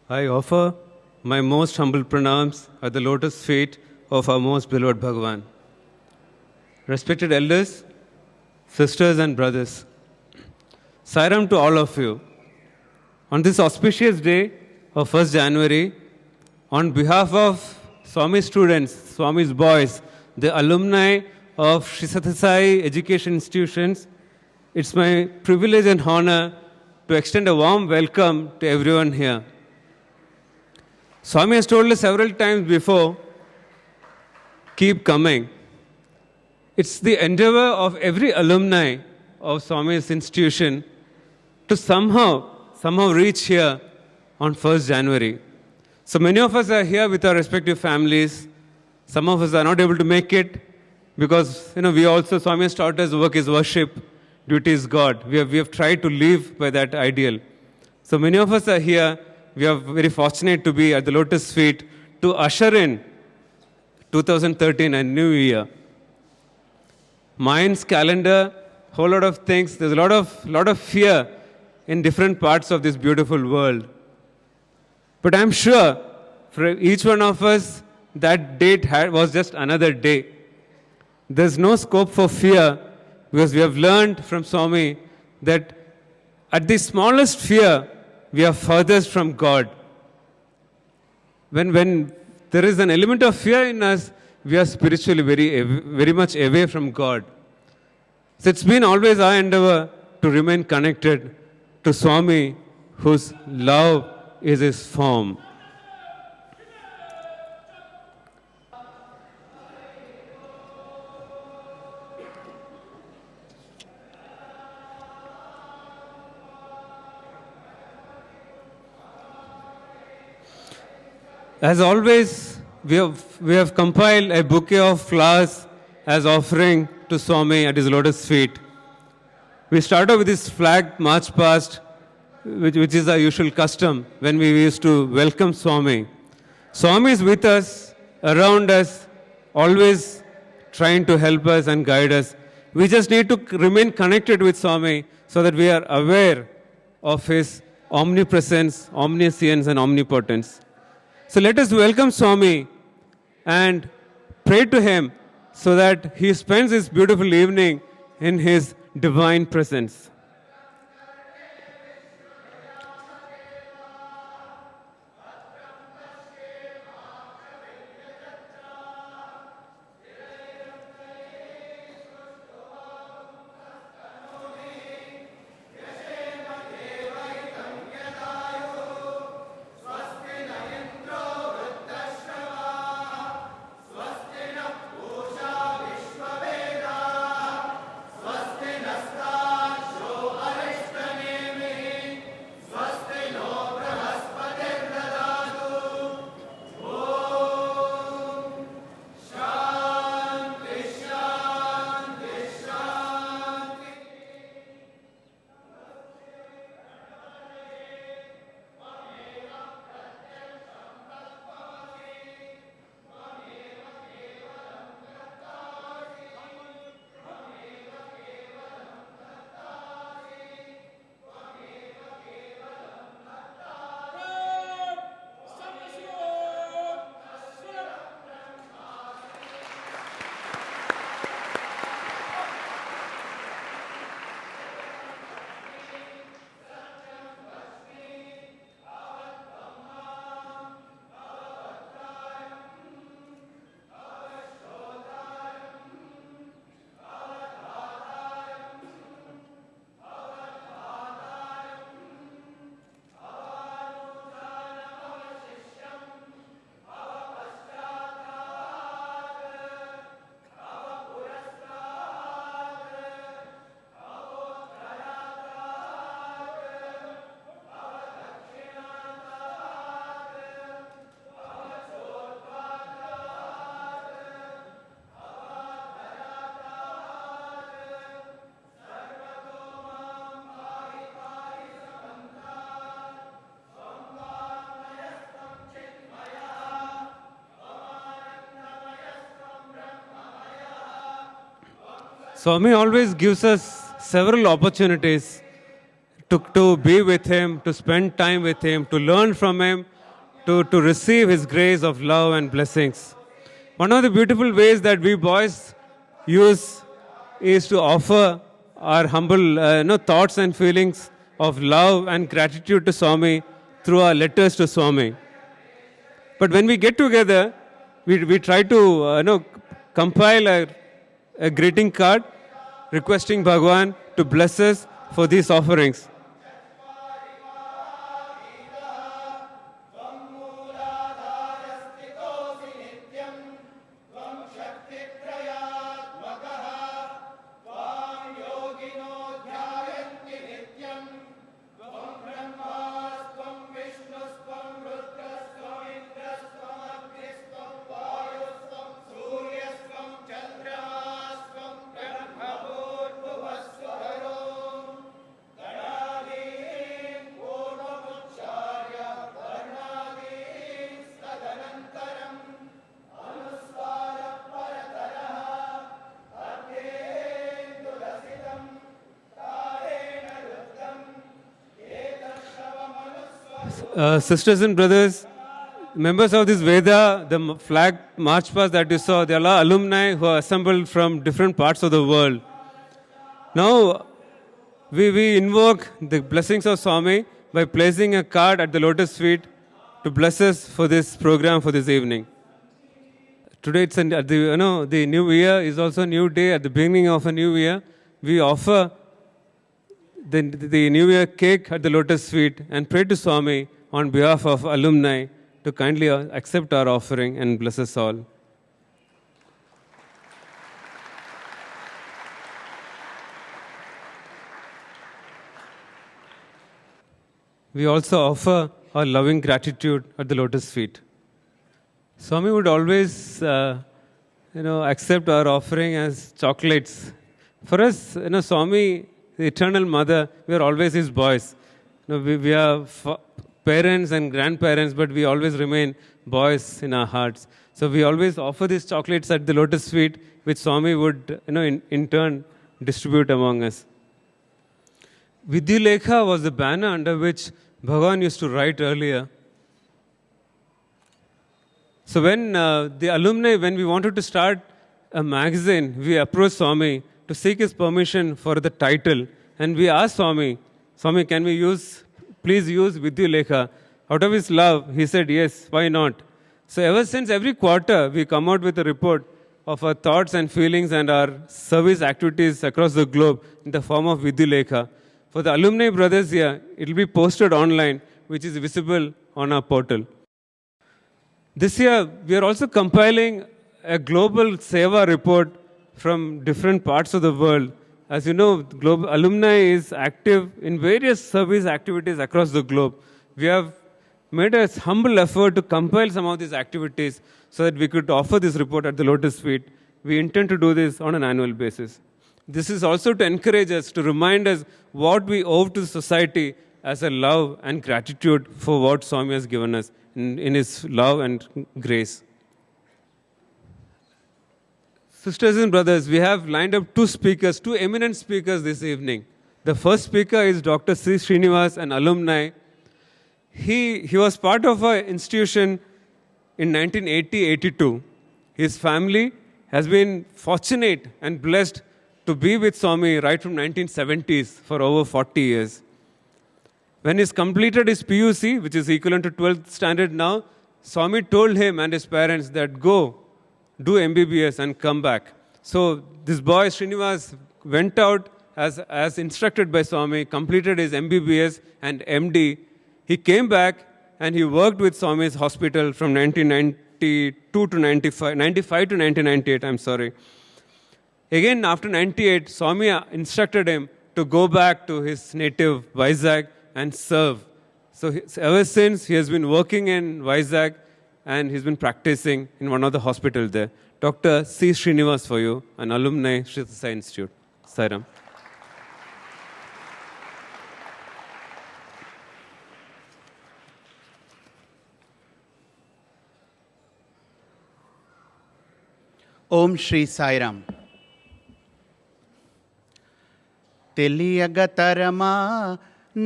I offer my most humble pranams at the lotus feet of our most beloved Bhagawan. Respected elders, sisters and brothers, Sairam to all of you. On this auspicious day of 1st January, on behalf of Swami students, Swami's boys, the alumni of SSSIHL education institutions, it's my privilege and honor to extend a warm welcome to everyone here. Swami has told us several times before, keep coming. It's the endeavor of every alumni of Swami's institution to somehow reach here on 1st January. So many of us are here with our respective families. Some of us are not able to make it because, we also, Swami has taught us work is worship, duty is God. We have tried to live by that ideal. So many of us are here. We are very fortunate to be at the Lotus Feet to usher in 2013 and New Year. Mind's calendar, whole lot of things. There's a lot of fear in different parts of this beautiful world. But I'm sure for each one of us, that date was just another day. There's no scope for fear because we have learned from Swami that at the smallest fear, we are furthest from God. When there is an element of fear in us, we are spiritually very much away from God. So it's been always our endeavor to remain connected to Swami, whose love is his form. As always, we have compiled a bouquet of flowers as offering to Swami at his lotus feet. We start off with this flag march past, which is our usual custom when we used to welcome Swami. Swami is with us, around us, always trying to help us and guide us. We just need to remain connected with Swami so that we are aware of his omnipresence, omniscience and omnipotence. So let us welcome Swami and pray to him so that he spends this beautiful evening in his divine presence. Swami always gives us several opportunities to be with him, to spend time with him, to learn from him, to receive His grace of love and blessings. One of the beautiful ways that we boys use is to offer our humble thoughts and feelings of love and gratitude to Swami through our letters to Swami. But when we get together, we try to compile a greeting card requesting Bhagawan to bless us for these offerings. Sisters and brothers, members of this Veda, the flag march past that you saw, they are all alumni who are assembled from different parts of the world. Now, we invoke the blessings of Swami by placing a card at the Lotus Feet to bless us for this program for this evening. Today, it's the new year is also a new day. At the beginning of a new year, we offer the New Year cake at the Lotus Feet and pray to Swami on behalf of alumni to kindly accept our offering and bless us all. We also offer our loving gratitude at the Lotus Feet. Swami would always, accept our offering as chocolates. For us, Swami, the Eternal Mother, we are always His boys. We are parents and grandparents, but we always remain boys in our hearts. So we always offer these chocolates at the Lotus Feet, which Swami would, in turn, distribute among us. Vidyalekha was the banner under which Bhagavan used to write earlier. So when the alumni, when we wanted to start a magazine, we approached Swami to seek his permission for the title. And we asked Swami, can we please use Vidyalekha? Out of his love, he said, yes, why not? So ever since, every quarter, we come out with a report of our thoughts and feelings and our service activities across the globe in the form of Vidyalekha. For the alumni brothers here, it will be posted online, which is visible on our portal. This year, we are also compiling a global Seva report from different parts of the world. As you know, global alumni is active in various service activities across the globe. We have made a humble effort to compile some of these activities so that we could offer this report at the Lotus Feet. We intend to do this on an annual basis. This is also to encourage us, to remind us what we owe to society as a love and gratitude for what Swami has given us in His love and grace. Sisters and brothers, we have lined up two eminent speakers this evening. The first speaker is Dr Srinivas, an alumni. He was part of our institution in 1980-82. His family has been fortunate and blessed to be with Swami right from 1970s for over 40 years. When he's completed his PUC, which is equivalent to 12th standard now, Swami told him and his parents that go, do MBBS and come back. So this boy, Srinivas, went out as instructed by Swami, completed his MBBS and MD. He came back and he worked with Swami's hospital from 1992 to 95 to 1998, Again, after 98, Swami instructed him to go back to his native Vizag and serve. So ever since, he has been working in Vizag and he's been practicing in one of the hospitals there. Dr. C. Srinivas for you, an alumni, Sri Sathya Institute. Sairam. Om Shri Sairam. తెలియగతరమా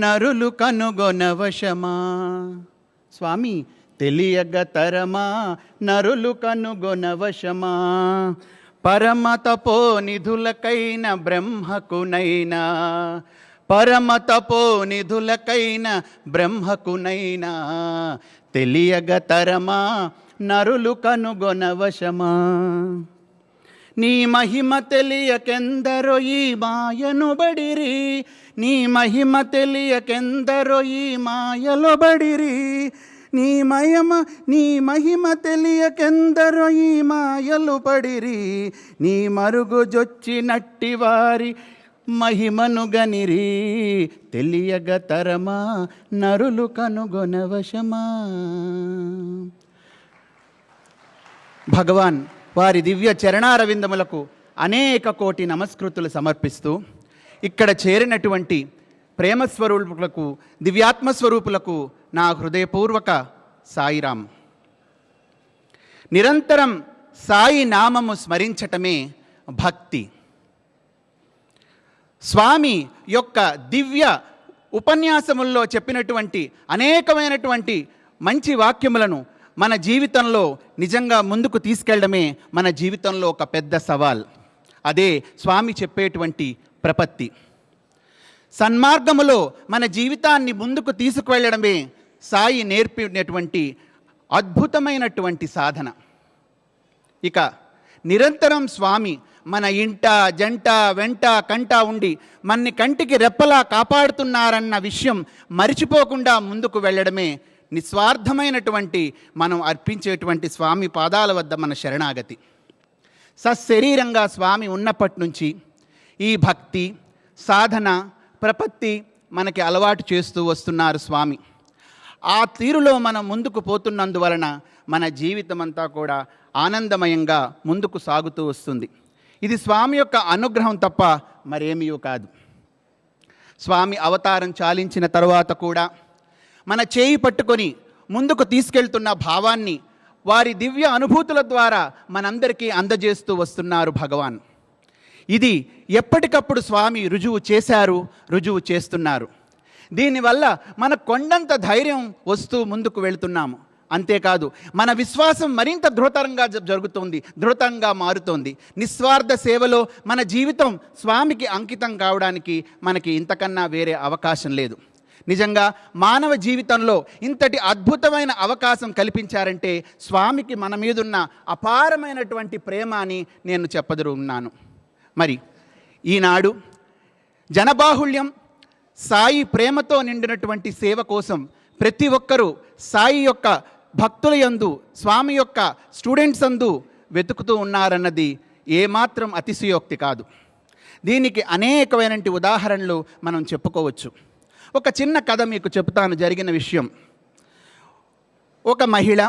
నరులు కనుగొనవశమా స్వామి తెలియగ తరమా నరులు కనుగొనవశమా. పరమ తపోనిధులకైన బ్రహ్మకునైనా, పరమ తపోనిధులకైన బ్రహ్మకునైనా, తెలియగ తరమా నరులు కనుగొనవశమా. నీ మహిమ తెలియకెందరో ఈ మాయను బడిరి, నీ మహిమ తెలియకెందరో ఈ మాయలో బడిరి. నీ మహిమ తెలియకెందరో ఈ మాయలు పడిరి. నీ మరుగు జొచ్చినట్టి వారి మహిమను గనిరి. తెలియగ తరమా నరులు కనుగొనవశమా. భగవాన్ వారి దివ్య చరణారవిందములకు అనేక కోటి నమస్కృతులు సమర్పిస్తూ ఇక్కడ చేరినటువంటి ప్రేమస్వరూపులకు, దివ్యాత్మస్వరూపులకు నా హృదయపూర్వక సాయిరాం. నిరంతరం సాయి నామము స్మరించటమే భక్తి. స్వామి యొక్క దివ్య ఉపన్యాసముల్లో చెప్పినటువంటి అనేకమైనటువంటి మంచి వాక్యములను మన జీవితంలో నిజంగా ముందుకు తీసుకెళ్లడమే మన జీవితంలో ఒక పెద్ద సవాల్. అదే స్వామి చెప్పేటువంటి ప్రపత్తి. సన్మార్గములో మన జీవితాన్ని ముందుకు తీసుకువెళ్ళడమే సాయి నేర్పినటువంటి అద్భుతమైనటువంటి సాధన. ఇక నిరంతరం స్వామి మన ఇంట, జంట, వెంట, కంట ఉండి మన్ని కంటికి రెప్పలా కాపాడుతున్నారన్న విషయం మరిచిపోకుండా ముందుకు వెళ్ళడమే నిస్వార్థమైనటువంటి మనం అర్పించేటువంటి స్వామి పాదాల వద్ద మన శరణాగతి. సశరీరంగా స్వామి ఉన్నప్పటి నుంచి ఈ భక్తి, సాధన, ప్రపత్తి మనకి అలవాటు చేస్తూ వస్తున్నారు స్వామి. ఆ తీరులో మనం ముందుకు పోతున్నందువలన మన జీవితం అంతా కూడా ఆనందమయంగా ముందుకు సాగుతూ వస్తుంది. ఇది స్వామి యొక్క అనుగ్రహం తప్ప మరేమీ కాదు. స్వామి అవతారం చాలించిన తరువాత కూడా మన చేయి పట్టుకొని ముందుకు తీసుకెళ్తున్న భావాన్ని వారి దివ్య అనుభూతుల ద్వారా మనందరికీ అందజేస్తూ వస్తున్నారు భగవాన్. ఇది ఎప్పటికప్పుడు స్వామి రుజువు చేశారు, రుజువు చేస్తున్నారు. దీనివల్ల మన కొండంత ధైర్యం వస్తూ ముందుకు వెళుతున్నాము. అంతేకాదు మన విశ్వాసం మరింత దృఢతరంగా జరుగుతుంది, దృఢంగా మారుతోంది. నిస్వార్థ సేవలో మన జీవితం స్వామికి అంకితం కావడానికి మనకి ఇంతకన్నా వేరే అవకాశం లేదు. నిజంగా మానవ జీవితంలో ఇంతటి అద్భుతమైన అవకాశం కల్పించారంటే స్వామికి మన మీదున్న అపారమైనటువంటి ప్రేమ అని నేను చెప్పదలుచుకున్నాను. మరి ఈనాడు జనబాహుళ్యం, సాయి ప్రేమతో నిండినటువంటి సేవ కోసం ప్రతి ఒక్కరూ సాయి యొక్క భక్తుల యందు, స్వామి యొక్క స్టూడెంట్స్ అందు వెతుకుతూ ఉన్నారన్నది ఏమాత్రం అతిశయోక్తి కాదు. దీనికి అనేకమైన ఉదాహరణలు మనం చెప్పుకోవచ్చు. ఒక చిన్న కథ మీకు చెప్తాను, జరిగిన విషయం. ఒక మహిళ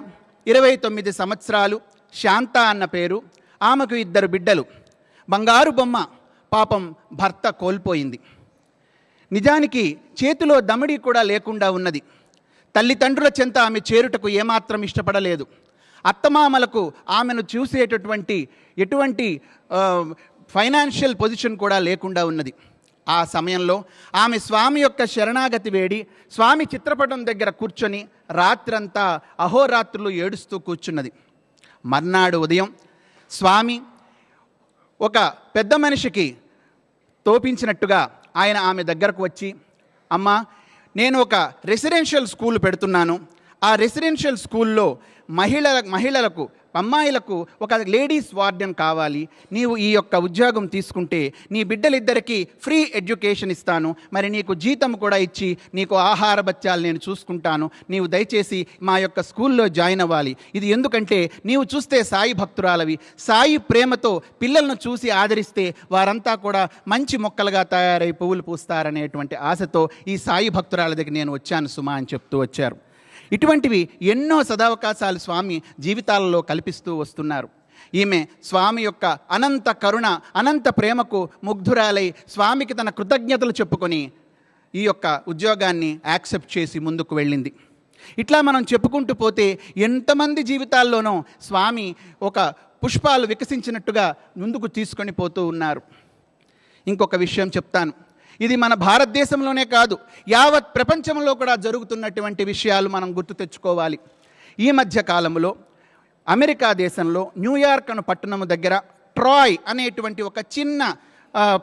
29 సంవత్సరాలు, శాంత అన్న పేరు. ఆమెకు 2 బిడ్డలు. బంగారు బొమ్మ. పాపం భర్త కోల్పోయింది. నిజానికి చేతిలో దమిడి కూడా లేకుండా ఉన్నది. తల్లిదండ్రుల చెంత ఆమె చేరుటకు ఏమాత్రం ఇష్టపడలేదు. అత్తమామలకు ఆమెను చూసేటటువంటి ఎటువంటి ఫైనాన్షియల్ పొజిషన్ కూడా లేకుండా ఉన్నది. ఆ సమయంలో ఆమె స్వామి యొక్క శరణాగతి వేడి స్వామి చిత్రపటం దగ్గర కూర్చొని రాత్రంతా అహోరాత్రులు ఏడుస్తూ కూర్చున్నది. మర్నాడు ఉదయం స్వామి ఒక పెద్ద మనిషికి తోపించినట్టుగా ఆయన ఆమె దగ్గరకు వచ్చి, అమ్మా, నేను ఒక రెసిడెన్షియల్ స్కూల్ పెడుతున్నాను. ఆ రెసిడెన్షియల్ స్కూల్లో మహిళలకు, అమ్మాయిలకు ఒక లేడీస్ వార్డెన్ కావాలి. నీవు ఈ యొక్క ఉద్యోగం తీసుకుంటే నీ బిడ్డలిద్దరికీ ఫ్రీ ఎడ్యుకేషన్ ఇస్తాను. మరి నీకు జీతం కూడా ఇచ్చి నీకు ఆహార భత్యాలు నేను చూసుకుంటాను. నీవు దయచేసి మా యొక్క స్కూల్లో జాయిన్ అవ్వాలి. ఇది ఎందుకంటే నీవు చూస్తే సాయి భక్తురాలవి. సాయి ప్రేమతో పిల్లలను చూసి ఆదరిస్తే వారంతా కూడా మంచి మొక్కలుగా తయారై పువ్వులు పూస్తారనేటువంటి ఆశతో ఈ సాయి భక్తురాల దగ్గర నేను వచ్చాను సుమా అని చెప్తూ వచ్చారు. ఇటువంటివి ఎన్నో సదవకాశాలు స్వామి జీవితాలలో కల్పిస్తూ వస్తున్నారు. ఈమె స్వామి యొక్క అనంత కరుణ, అనంత ప్రేమకు ముగ్ధురాలై స్వామికి తన కృతజ్ఞతలు చెప్పుకొని ఈ యొక్క ఉద్యోగాన్ని యాక్సెప్ట్ చేసి ముందుకు వెళ్ళింది. ఇట్లా మనం చెప్పుకుంటూ పోతే ఎంతమంది జీవితాల్లోనూ స్వామి ఒక పుష్పాలు వికసించినట్టుగా ముందుకు తీసుకొని పోతూ ఉన్నారు. ఇంకొక విషయం చెప్తాను. ఇది మన భారతదేశంలోనే కాదు, యావత్ ప్రపంచంలో కూడా జరుగుతున్నటువంటి విషయాలు మనం గుర్తు తెచ్చుకోవాలి. ఈ మధ్య కాలంలో అమెరికా దేశంలో న్యూయార్క్ అను పట్టణము దగ్గర ట్రాయ్ అనేటువంటి ఒక చిన్న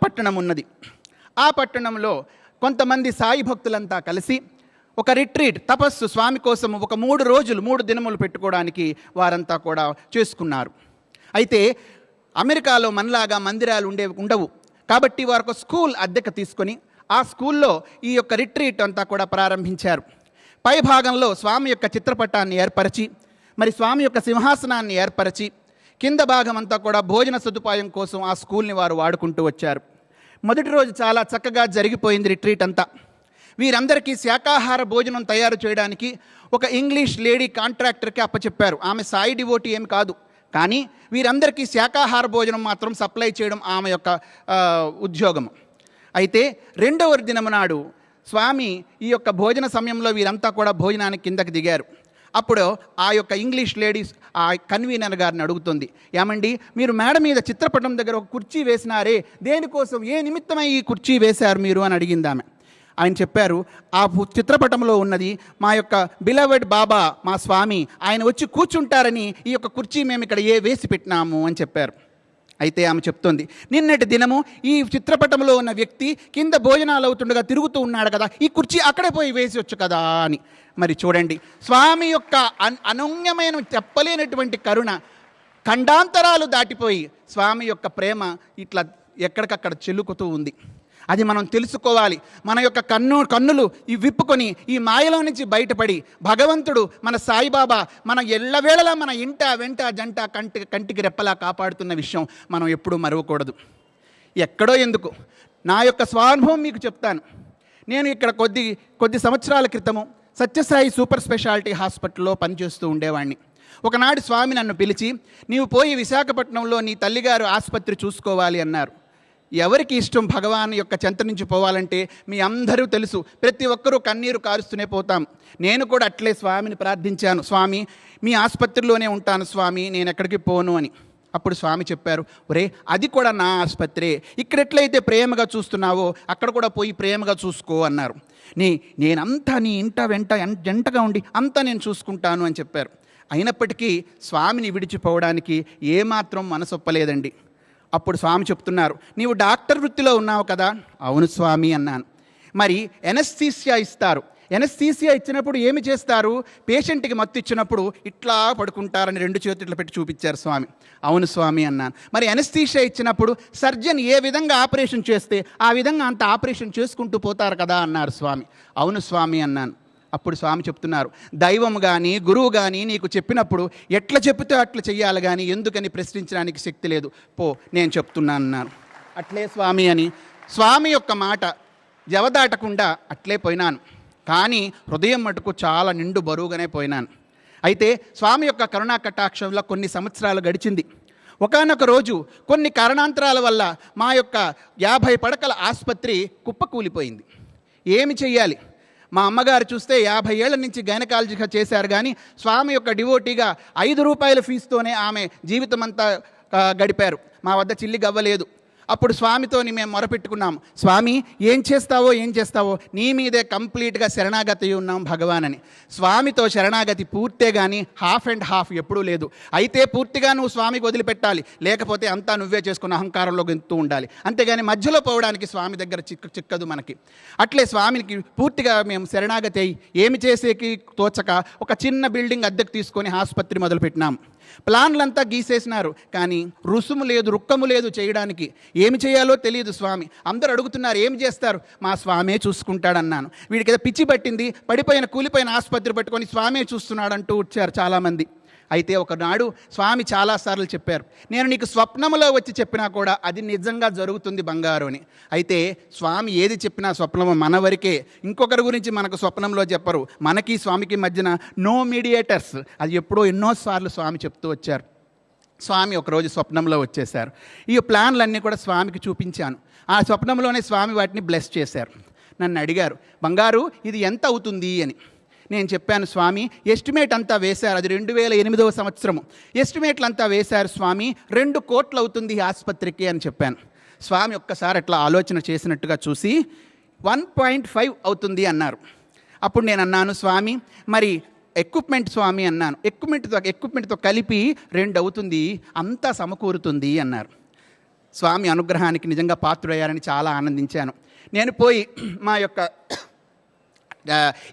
పట్టణం ఉన్నది. ఆ పట్టణంలో కొంతమంది సాయి భక్తులంతా కలిసి ఒక రిట్రీట్, తపస్సు స్వామి కోసం ఒక 3 రోజులు 3 దినములు పెట్టుకోవడానికి వారంతా కూడా చేసుకున్నారు. అయితే అమెరికాలో మనలాగా మందిరాలు ఉండవు కాబట్టి వారు ఒక స్కూల్ అద్దెకు తీసుకొని ఆ స్కూల్లో ఈ యొక్క రిట్రీట్ అంతా కూడా ప్రారంభించారు. పై భాగంలో స్వామి యొక్క చిత్రపటాన్ని ఏర్పరిచి, మరి స్వామి యొక్క సింహాసనాన్ని ఏర్పరిచి, కింద భాగం అంతా కూడా భోజన సదుపాయం కోసం ఆ స్కూల్ని వారు వాడుకుంటూ వచ్చారు. మొదటి రోజు చాలా చక్కగా జరిగిపోయింది రిట్రీట్ అంతా. వీరందరికీ శాకాహార భోజనం తయారు చేయడానికి ఒక ఇంగ్లీష్ లేడీ కాంట్రాక్టర్కి అప్పచెప్పారు. ఆమె సాయి డివోటీ ఏమి కాదు, కానీ వీరందరికీ శాకాహార భోజనం మాత్రం సప్లై చేయడం ఆమె యొక్క ఉద్యోగం. అయితే రెండవ దినము నాడు స్వామి ఈ యొక్క భోజన సమయంలో వీరంతా కూడా భోజనానికి కిందకి దిగారు. అప్పుడు ఆ యొక్క ఇంగ్లీష్ లేడీస్ ఆ కన్వీనర్ గారిని అడుగుతుంది, ఏమండి మీరు మేడ మీద చిత్రపటం దగ్గర ఒక కుర్చీ వేసినారే, దేనికోసం, ఏ నిమిత్తమై ఈ కుర్చీ వేశారు మీరు అని అడిగింది ఆమె. ఆయన చెప్పారు, ఆ చిత్రపటంలో ఉన్నది మా యొక్క బిలవెడ్ బాబా, మా స్వామి, ఆయన వచ్చి కూర్చుంటారని ఈ యొక్క కుర్చీ మేము ఇక్కడ వేసి పెట్టినాము అని చెప్పారు. అయితే ఆమె చెప్తోంది, నిన్నటి దినము ఈ చిత్రపటంలో ఉన్న వ్యక్తి కింద భోజనాలు అవుతుండగా తిరుగుతూ ఉన్నాడు కదా, ఈ కుర్చీ అక్కడే పోయి వేసి వచ్చు కదా అని. మరి చూడండి, స్వామి యొక్క అనన్యమైన చెప్పలేనటువంటి కరుణ ఖండాంతరాలు దాటిపోయి స్వామి యొక్క ప్రేమ ఇట్లా ఎక్కడికక్కడ చెల్లుకుతూ ఉంది. అది మనం తెలుసుకోవాలి. మన యొక్క కన్నులు విప్పుకొని ఈ మాయలో నుంచి బయటపడి భగవంతుడు మన సాయిబాబా మన ఎల్లవేళలా మన ఇంట వెంట జంట కంటికి రెప్పలా కాపాడుతున్న విషయం మనం ఎప్పుడూ మరవకూడదు. ఎక్కడో ఎందుకు, నా యొక్క స్వానుభవం మీకు చెప్తాను. నేను ఇక్కడ కొద్ది సంవత్సరాల క్రితము సత్యసాయి సూపర్ స్పెషాలిటీ హాస్పిటల్లో పనిచేస్తూ ఉండేవాడిని. ఒకనాడు స్వామి నన్ను పిలిచి, నీవు పోయి విశాఖపట్నంలో నీ తల్లిగారు ఆసుపత్రి చూసుకోవాలి అన్నారు. ఎవరికి ఇష్టం భగవాన్ యొక్క చెంత నుంచి పోవాలంటే? మీ అందరూ తెలుసు, ప్రతి ఒక్కరూ కన్నీరు కారుస్తూనే పోతాం. నేను కూడా అట్లే స్వామిని ప్రార్థించాను, స్వామి మీ ఆసుపత్రిలోనే ఉంటాను స్వామి, నేను ఎక్కడికి పోను అని. అప్పుడు స్వామి చెప్పారు, ఒరే అది కూడా నా ఆసుపత్రే, ఇక్కడ ఎట్లయితే ప్రేమగా చూస్తున్నావో అక్కడ కూడా పోయి ప్రేమగా చూసుకో అన్నారు. నేనంతా నీ ఇంట వెంట జంటగా ఉండి అంతా నేను చూసుకుంటాను అని చెప్పారు. అయినప్పటికీ స్వామిని విడిచిపోవడానికి ఏమాత్రం మనసొప్పలేదండి. అప్పుడు స్వామి చెప్తున్నారు, నీవు డాక్టర్ వృత్తిలో ఉన్నావు కదా. అవును స్వామి అన్నాను. మరి ఎనస్థీసియా ఇస్తారు, ఎనస్థీసియా ఇచ్చినప్పుడు ఏమి చేస్తారు? పేషెంట్కి మత్తు ఇచ్చినప్పుడు ఇట్లా పడుకుంటారని 2 చేతులు పెట్టి చూపించారు స్వామి. అవును స్వామి అన్నాను. మరి ఎనస్థీసియా ఇచ్చినప్పుడు సర్జన్ ఏ విధంగా ఆపరేషన్ చేస్తే ఆ విధంగా అంత ఆపరేషన్ చేసుకుంటూ పోతారు కదా అన్నారు స్వామి. అవును స్వామి అన్నాను. అప్పుడు స్వామి చెప్తున్నారు, దైవం కానీ గురువు కానీ నీకు చెప్పినప్పుడు ఎట్లా చెప్తే అట్లా చెయ్యాలి కానీ ఎందుకని ప్రశ్నించడానికి శక్తి లేదు, పో నేను చెప్తున్నాను అన్నారు. అట్లే స్వామి అని స్వామి యొక్క మాట జవదాటకుండా అట్లే పోయినాను. కానీ హృదయం మటుకు చాలా నిండు బరువుగానే పోయినాను. అయితే స్వామి యొక్క కరుణా కటాక్షంలో కొన్ని సంవత్సరాలు గడిచింది. ఒకానొక రోజు కొన్ని కారణాంతరాల వల్ల మా యొక్క 50 పడకల ఆసుపత్రి కుప్పకూలిపోయింది. ఏమి చెయ్యాలి? మా అమ్మగారు చూస్తే 50 ఏళ్ల నుంచి గైనకాలజీగా చేశారు, కానీ స్వామి యొక్క డివోటీగా 5 రూపాయల ఫీజుతోనే ఆమె జీవితం అంతా గడిపారు. మా వద్ద చిల్లి గవ్వలేదు. అప్పుడు స్వామితోని మేము మొరపెట్టుకున్నాం, స్వామి ఏం చేస్తావో నీ మీదే కంప్లీట్గా శరణాగతి ఉన్నాం భగవాన్ అని. స్వామితో శరణాగతి పూర్తే కానీ హాఫ్ అండ్ హాఫ్ ఎప్పుడూ లేదు. అయితే పూర్తిగా నువ్వు స్వామికి వదిలిపెట్టాలి, లేకపోతే అంతా నువ్వే చేసుకున్న అహంకారంలో గెంతూ ఉండాలి. అంతేగాని మధ్యలో పోవడానికి స్వామి దగ్గర చిక్కదు మనకి. అట్లే స్వామికి పూర్తిగా మేము శరణాగతి అయ్యి ఏమి చేసేకి తోచక ఒక చిన్న బిల్డింగ్ అద్దెకు తీసుకొని ఆసుపత్రి మొదలుపెట్టినాం. ప్లాన్లంతా గీసేసినారు, కానీ రుసుము లేదు, రుక్కము లేదు చేయడానికి. ఏమి చేయాలో తెలియదు స్వామి. అందరూ అడుగుతున్నారు, ఏమి చేస్తారు? మా స్వామే చూసుకుంటాడన్నాను. వీడికి ఏదో పిచ్చి పట్టింది, కూలిపోయిన ఆసుపత్రి పట్టుకొని స్వామే చూస్తున్నాడు అంటూ వచ్చారు చాలామంది. అయితే ఒకనాడు స్వామి చాలాసార్లు చెప్పారు, నేను నీకు స్వప్నంలో వచ్చి చెప్పినా కూడా అది నిజంగా జరుగుతుంది బంగారు అని. అయితే స్వామి ఏది చెప్పినా స్వప్నం మన వరకే, ఇంకొకరి గురించి మనకు స్వప్నంలో చెప్పరు. మనకి స్వామికి మధ్యన నో మీడియేటర్స్. అది ఎప్పుడో ఎన్నోసార్లు స్వామి చెప్తూ వచ్చారు. స్వామి ఒకరోజు స్వప్నంలో వచ్చేశారు. ఈ ప్లాన్లన్నీ కూడా స్వామికి చూపించాను. ఆ స్వప్నంలోనే స్వామి వాటిని బ్లెస్ చేశారు. నన్ను అడిగారు, బంగారు ఇది ఎంత అవుతుంది అని. నేను చెప్పాను, స్వామి ఎస్టిమేట్ అంతా వేశారు, అది 2008వ సంవత్సరము. ఎస్టిమేట్లు అంతా వేశారు స్వామి, 2 కోట్లు అవుతుంది ఈ ఆసుపత్రికి అని చెప్పాను. స్వామి ఒక్కసారి అట్లా ఆలోచన చేసినట్టుగా చూసి 1.5 అవుతుంది అన్నారు. అప్పుడు నేను అన్నాను, స్వామి మరి ఎక్విప్మెంట్ స్వామి అన్నాను. ఎక్విప్మెంట్తో కలిపి 2 అవుతుంది, అంతా సమకూరుతుంది అన్నారు. స్వామి అనుగ్రహానికి నిజంగా పాత్రుడయ్యారని చాలా ఆనందించాను. నేను పోయి మా యొక్క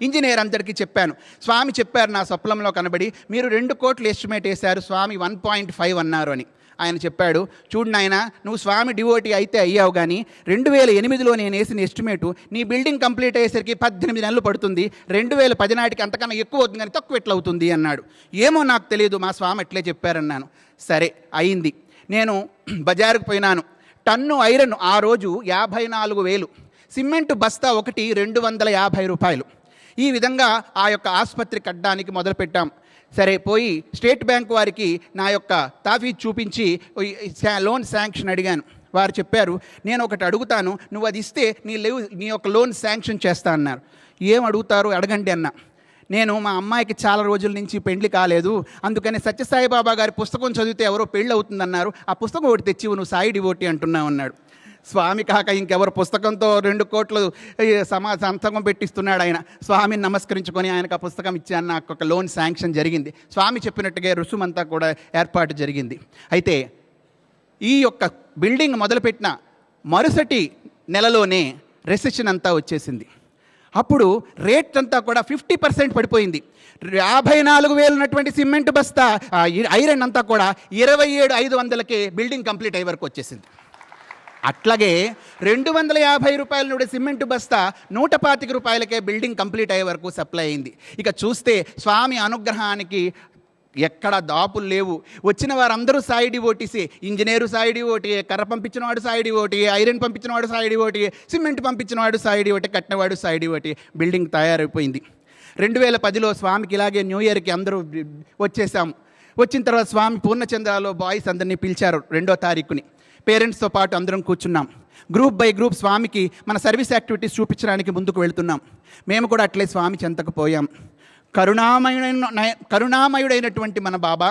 ఇంజనీర్ అందరికీ చెప్పాను. స్వామి చెప్పారు నా స్వప్నంలో కనబడి, మీరు 2 కోట్లు ఎస్టిమేట్ వేశారు, స్వామి 1.5 అన్నారు అని. ఆయన చెప్పాడు, చూడు నాయన, నువ్వు స్వామి డివోటీ అయితే అయ్యావు, కానీ 2008లో నేను వేసిన ఎస్టిమేటు నీ బిల్డింగ్ కంప్లీట్ అయ్యేసరికి 18 నెలలు పడుతుంది, 2010 నాటికి అంతకన్నా ఎక్కువ అవుతుంది కానీ తక్కువ ఎట్లా అవుతుంది అన్నాడు. ఏమో నాకు తెలియదు, మా స్వామి ఎట్లే చెప్పారన్నాను. సరే అయింది. నేను బజారుకు పోయినాను. టన్ను ఐరన్ ఆ రోజు 54,000, సిమెంటు బస్తా ఒకటి 250 రూపాయలు. ఈ విధంగా ఆ యొక్క ఆసుపత్రి కట్టడానికి మొదలుపెట్టాం. సరే పోయి స్టేట్ బ్యాంక్ వారికి నా యొక్క తాఫీజ్ చూపించి లోన్ శాంక్షన్ అడిగాను. వారు చెప్పారు, నేను ఒకటి అడుగుతాను, నువ్వు అది ఇస్తే నీ యొక్క లోన్ శాంక్షన్ చేస్తా అన్నారు. ఏం అడుగుతారు అడగండి అన్న. నేను మా అమ్మాయికి చాలా రోజుల నుంచి పెళ్లి కాలేదు, అందుకని సత్యసాయిబాబా గారి పుస్తకం చదివితే ఎవరో పెళ్ళి అవుతుందన్నారు, ఆ పుస్తకం ఒకటి తెచ్చి నువ్వు సాయి డివోటీ అంటున్నావు అన్నాడు. స్వామి కాక ఇంకెవరు పుస్తకంతో 2 కోట్లు సంతకం పెట్టిస్తున్నాడు ఆయన. స్వామిని నమస్కరించుకొని ఆయనకు ఆ పుస్తకం ఇచ్చాను. నాకు ఒక లోన్ శాంక్షన్ జరిగింది. స్వామి చెప్పినట్టుగా రుసుమంతా కూడా ఏర్పాటు జరిగింది. అయితే ఈ యొక్క బిల్డింగ్ మొదలుపెట్టిన మరుసటి నెలలోనే రెసెషన్ అంతా వచ్చేసింది. అప్పుడు రేట్ అంతా కూడా 50% పడిపోయింది. 54,000 ఉన్నటువంటి సిమెంట్ బస్తా ఐరన్ అంతా కూడా 27,500కే బిల్డింగ్ కంప్లీట్ అయ్యే వరకు వచ్చేసింది. అట్లాగే 250 రూపాయల నుండి సిమెంట్ బస్తా 125 రూపాయలకే బిల్డింగ్ కంప్లీట్ అయ్యే వరకు సప్లై అయింది. ఇక చూస్తే స్వామి అనుగ్రహానికి ఎక్కడ దాపులు లేవు. వచ్చిన వారందరూ సాయి డివోటీసే. ఇంజనీరు సాయి డివోటీ, కర్ర పంపించినవాడు సాయి డివోటీ, ఐరన్ పంపించినవాడు సాయి డివోటీ, సిమెంట్ పంపించినవాడు సాయి డివోటీ, కట్టినవాడు సాయి డివోటీ. బిల్డింగ్ తయారైపోయింది. 2010లో స్వామికి ఇలాగే న్యూ ఇయర్కి అందరూ వచ్చేసాము. వచ్చిన తర్వాత స్వామి పూర్ణచంద్రాలో బాయ్స్ అందరినీ పిలిచారు 2వ తారీఖుని. పేరెంట్స్తో పాటు అందరం కూర్చున్నాం. గ్రూప్ బై గ్రూప్ స్వామికి మన సర్వీస్ యాక్టివిటీస్ చూపించడానికి ముందుకు వెళ్తున్నాం. మేము కూడా అట్లే స్వామి చెంతకు పోయాం. కరుణామయుడైనటువంటి మన బాబా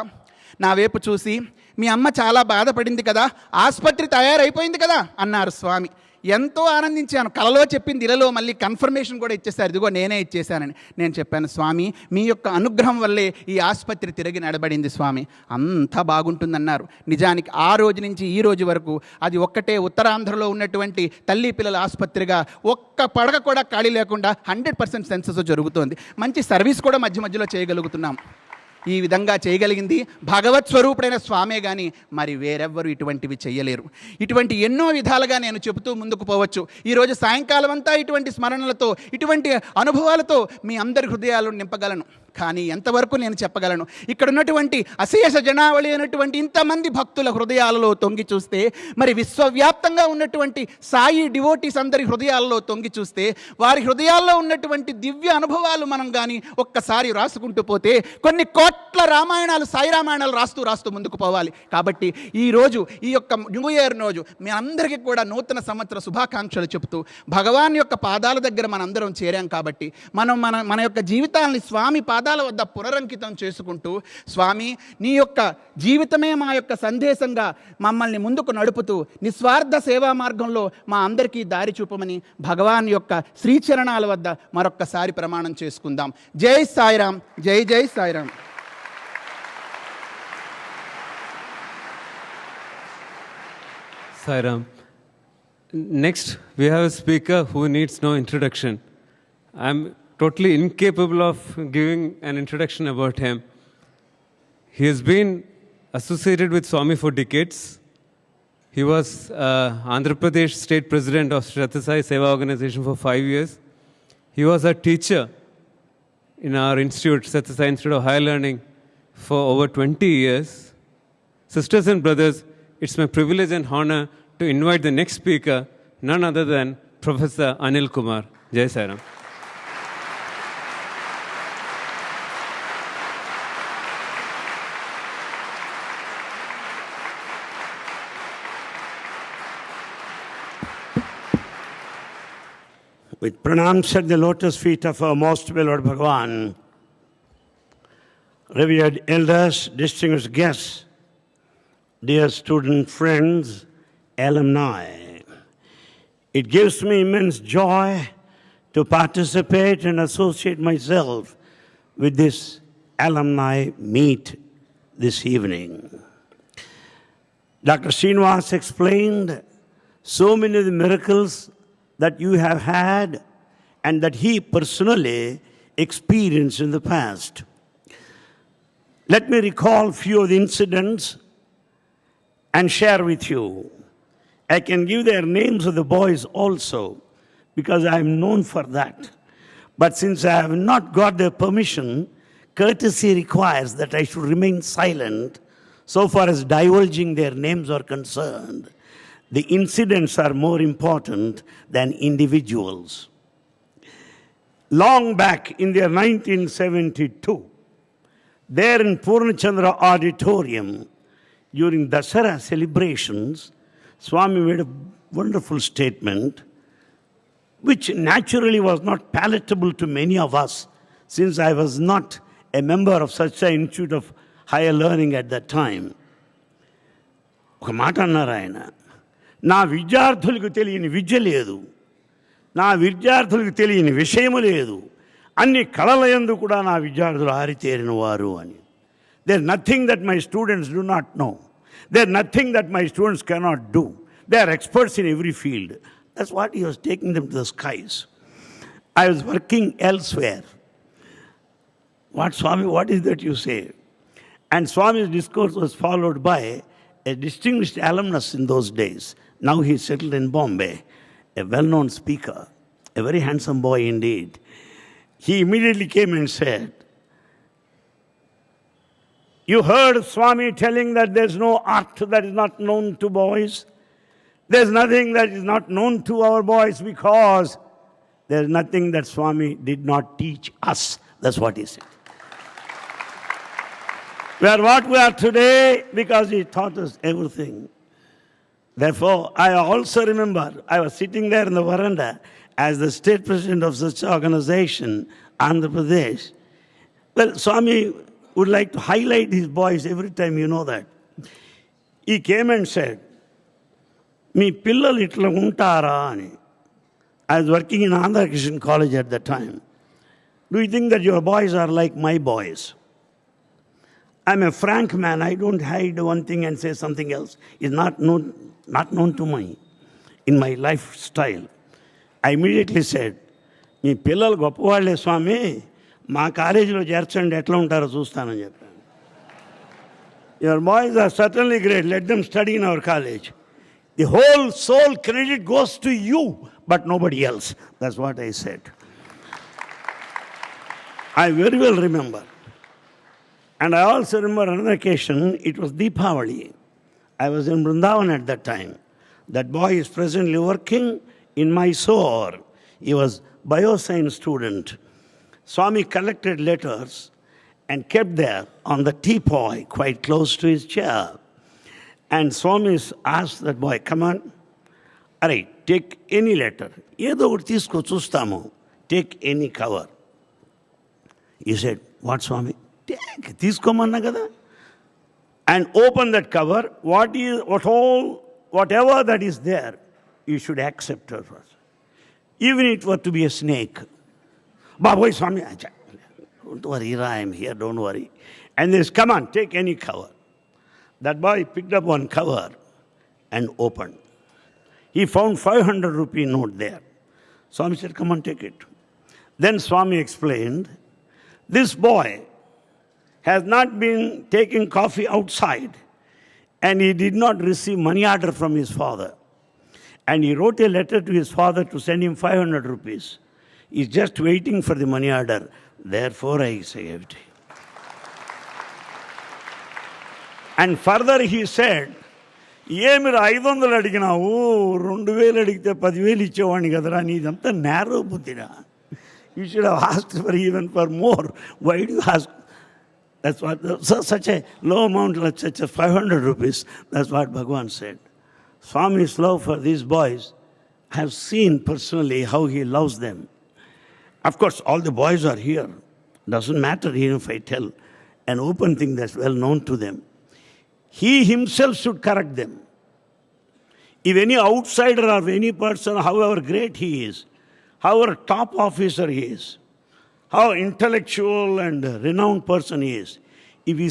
నా వైపు చూసి, మీ అమ్మ చాలా బాధపడింది కదా, ఆసుపత్రి తయారైపోయింది కదా అన్నారు స్వామి. ఎంతో ఆనందించాను. కలలో చెప్పింది ఇలలో మళ్ళీ కన్ఫర్మేషన్ కూడా ఇచ్చేసారు, ఇదిగో నేనే ఇచ్చేశానని. నేను చెప్పాను, స్వామి మీ యొక్క అనుగ్రహం వల్లే ఈ ఆసుపత్రి తిరిగి నడబడింది స్వామి, అంతా బాగుంటుందన్నారు. నిజానికి ఆ రోజు నుంచి ఈ రోజు వరకు అది ఒక్కటే ఉత్తరాంధ్రలో ఉన్నటువంటి తల్లి పిల్లల ఆసుపత్రిగా ఒక్క పడక కూడా ఖాళీ లేకుండా 100% సెన్సస్ జరుగుతోంది. మంచి సర్వీస్ కూడా మధ్య మధ్యలో చేయగలుగుతున్నాం. ఈ విధంగా చేయగలిగింది భగవత్ స్వరూపుడైన స్వామే కానీ మరి వేరెవ్వరు ఇటువంటివి చేయలేరు. ఇటువంటి ఎన్నో విధాలుగా నేను చెబుతూ ముందుకు పోవచ్చు. ఈరోజు సాయంకాలం అంతా ఇటువంటి స్మరణలతో, ఇటువంటి అనుభవాలతో మీ అందరి హృదయాలను నింపగలను. కానీ ఎంతవరకు నేను చెప్పగలను? ఇక్కడ ఉన్నటువంటి అశేష జనావళి అయినటువంటి ఇంతమంది భక్తుల హృదయాలలో తొంగి చూస్తే, మరి విశ్వవ్యాప్తంగా ఉన్నటువంటి సాయి డివోటీస్ అందరి హృదయాల్లో తొంగి చూస్తే, వారి హృదయాల్లో ఉన్నటువంటి దివ్య అనుభవాలు మనం కానీ ఒక్కసారి రాసుకుంటూ పోతే కొన్ని కోట్ల రామాయణాలు, సాయి రామాయణాలు రాస్తూ ముందుకు పోవాలి. కాబట్టి ఈరోజు ఈ యొక్క న్యూ ఇయర్ రోజు మీ అందరికీ కూడా నూతన సంవత్సర శుభాకాంక్షలు చెబుతూ భగవాన్ యొక్క పాదాల దగ్గర మనందరం చేరాం. కాబట్టి మన యొక్క జీవితాలని స్వామి పాదాల వద్ద పునరంకితం చేసుకుంటూ, స్వామి నీ యొక్క జీవితమే మా యొక్క సందేశంగా మమ్మల్ని ముందుకు నడుపుతూ నిస్వార్థ సేవా మార్గంలో మా అందరికీ దారి చూపమని భగవాన్ యొక్క శ్రీచరణాల వద్ద మరొక్కసారి ప్రమాణం చేసుకుందాం. జై సాయిరాం, జై జై Sairam. Sairam. Next, we have a speaker who needs no introduction. I'm totally incapable of giving an introduction about him. He has been associated with Swami for decades. He was Andhra Pradesh State President of SSSIHL organization for 5 years. He was a teacher in our institute, SSSI Institute of Higher Learning, for over 20 years. Sisters and brothers, it's my privilege and honor to invite the next speaker, none other than Professor Anil Kumar. Jai Sairam. With pranams at the lotus feet of our most beloved Bhagavan, revered elders, distinguished guests, dear student friends, alumni, it gives me immense joy to participate and associate myself with this alumni meet this evening. Dr. Srinivas explained so many of the miracles that you have had and that he personally experienced in the past. Let me recall a few of the incidents and share with you. I can give their names of the boys also, because I am known for that. But since I have not got their permission, courtesy requires that I should remain silent so far as divulging their names are concerned. The incidents are more important than individuals. Long back in the year 1972, there in Purnachandra Auditorium, during Dasara celebrations, Swami made a wonderful statement, which naturally was not palatable to many of us, since I was not a member of such an institute of higher learning at that time. ఒక మాట అన్నారు ఆయన, నా విద్యార్థులకు తెలియని విద్య లేదు, నా విద్యార్థులకు తెలియని విషయము లేదు, అన్ని కళలయందు కూడా నా విద్యార్థులు ఆరితేరిన వారు అని. There's nothing that my students do not know. There's nothing that my students cannot do. They are experts in every field. That's what he was taking them to the skies. I was working elsewhere. What, Swami, what is that you say? And Swami's discourse was followed by a distinguished alumnus in those days. Now he's settled in Bombay, a well-known speaker, a very handsome boy indeed. He immediately came and said, you heard Swami telling that there's no art that is not known to boys. There's nothing that is not known to our boys because there's nothing that Swami did not teach us. That's what he said. We are what we are today because he taught us everything. Therefore, I also remember I was sitting there in the veranda as the state president of such organization, Andhra Pradesh. Well, Swami would like to highlight his boys every time, you know that. He came and said, "Me pillalu itla untara ani." I was working in Andhra Christian College at that time. Do you think that your boys are like my boys? I'm a frank man. I don't hide one thing and say something else. It's not known to me in my lifestyle. I immediately said, "Me pillalu goppavalle Swami, మా కాలేజీలో చేర్చండి ఎట్లా ఉంటారో చూస్తానని చెప్పాను. Your boys are certainly great. Let them study in our college. The whole sole credit goes to you, but nobody else." That's what I said. I very well remember. And I also remember another occasion, it was Deepavali. I was in Vrindavan at that time. That boy is presently working in Mysore. He was bioscience student. Swami collected letters and kept there on the teapot quite close to his chair. And Swami asked that boy, "Come on, all right, take any letter. Edo okati teesko chustamu. Take any cover." He said, "What, Swami?" "Take, teeskomanna kada." And open that cover. Whatever that is there, you should accept it first. Even if it were to be a snake. "Baboy, Swami, don't worry, I am here, don't worry." And they said, "Come on, take any cover." That boy picked up one cover and opened. He found 500 rupee note there. Swami said, "Come on, take it." Then Swami explained, this boy has not been taking coffee outside and he did not receive money order from his father. And he wrote a letter to his father to send him 500 rupees. He's just waiting for the money order. Therefore, I saved. And further he said, "ఏమిరా 500 అడిగినావు 2000 అడిగితే 10,000 ఇచ్చేవాడిని కదరా నీదంతా narrow బుద్ధిరా. You should have asked for even for more. Why do you ask?" That's what, such a low amount, like such a 500 rupees. That's what Bhagawan said. Swami's love for these boys, I have seen personally how he loves them. Of course, all the boys are here. Doesn't matter even if I tell an open thing that's well known to them. He himself should correct them. If any outsider or any person, however great he is, however top officer he is, how intellectual and renowned person he is. If he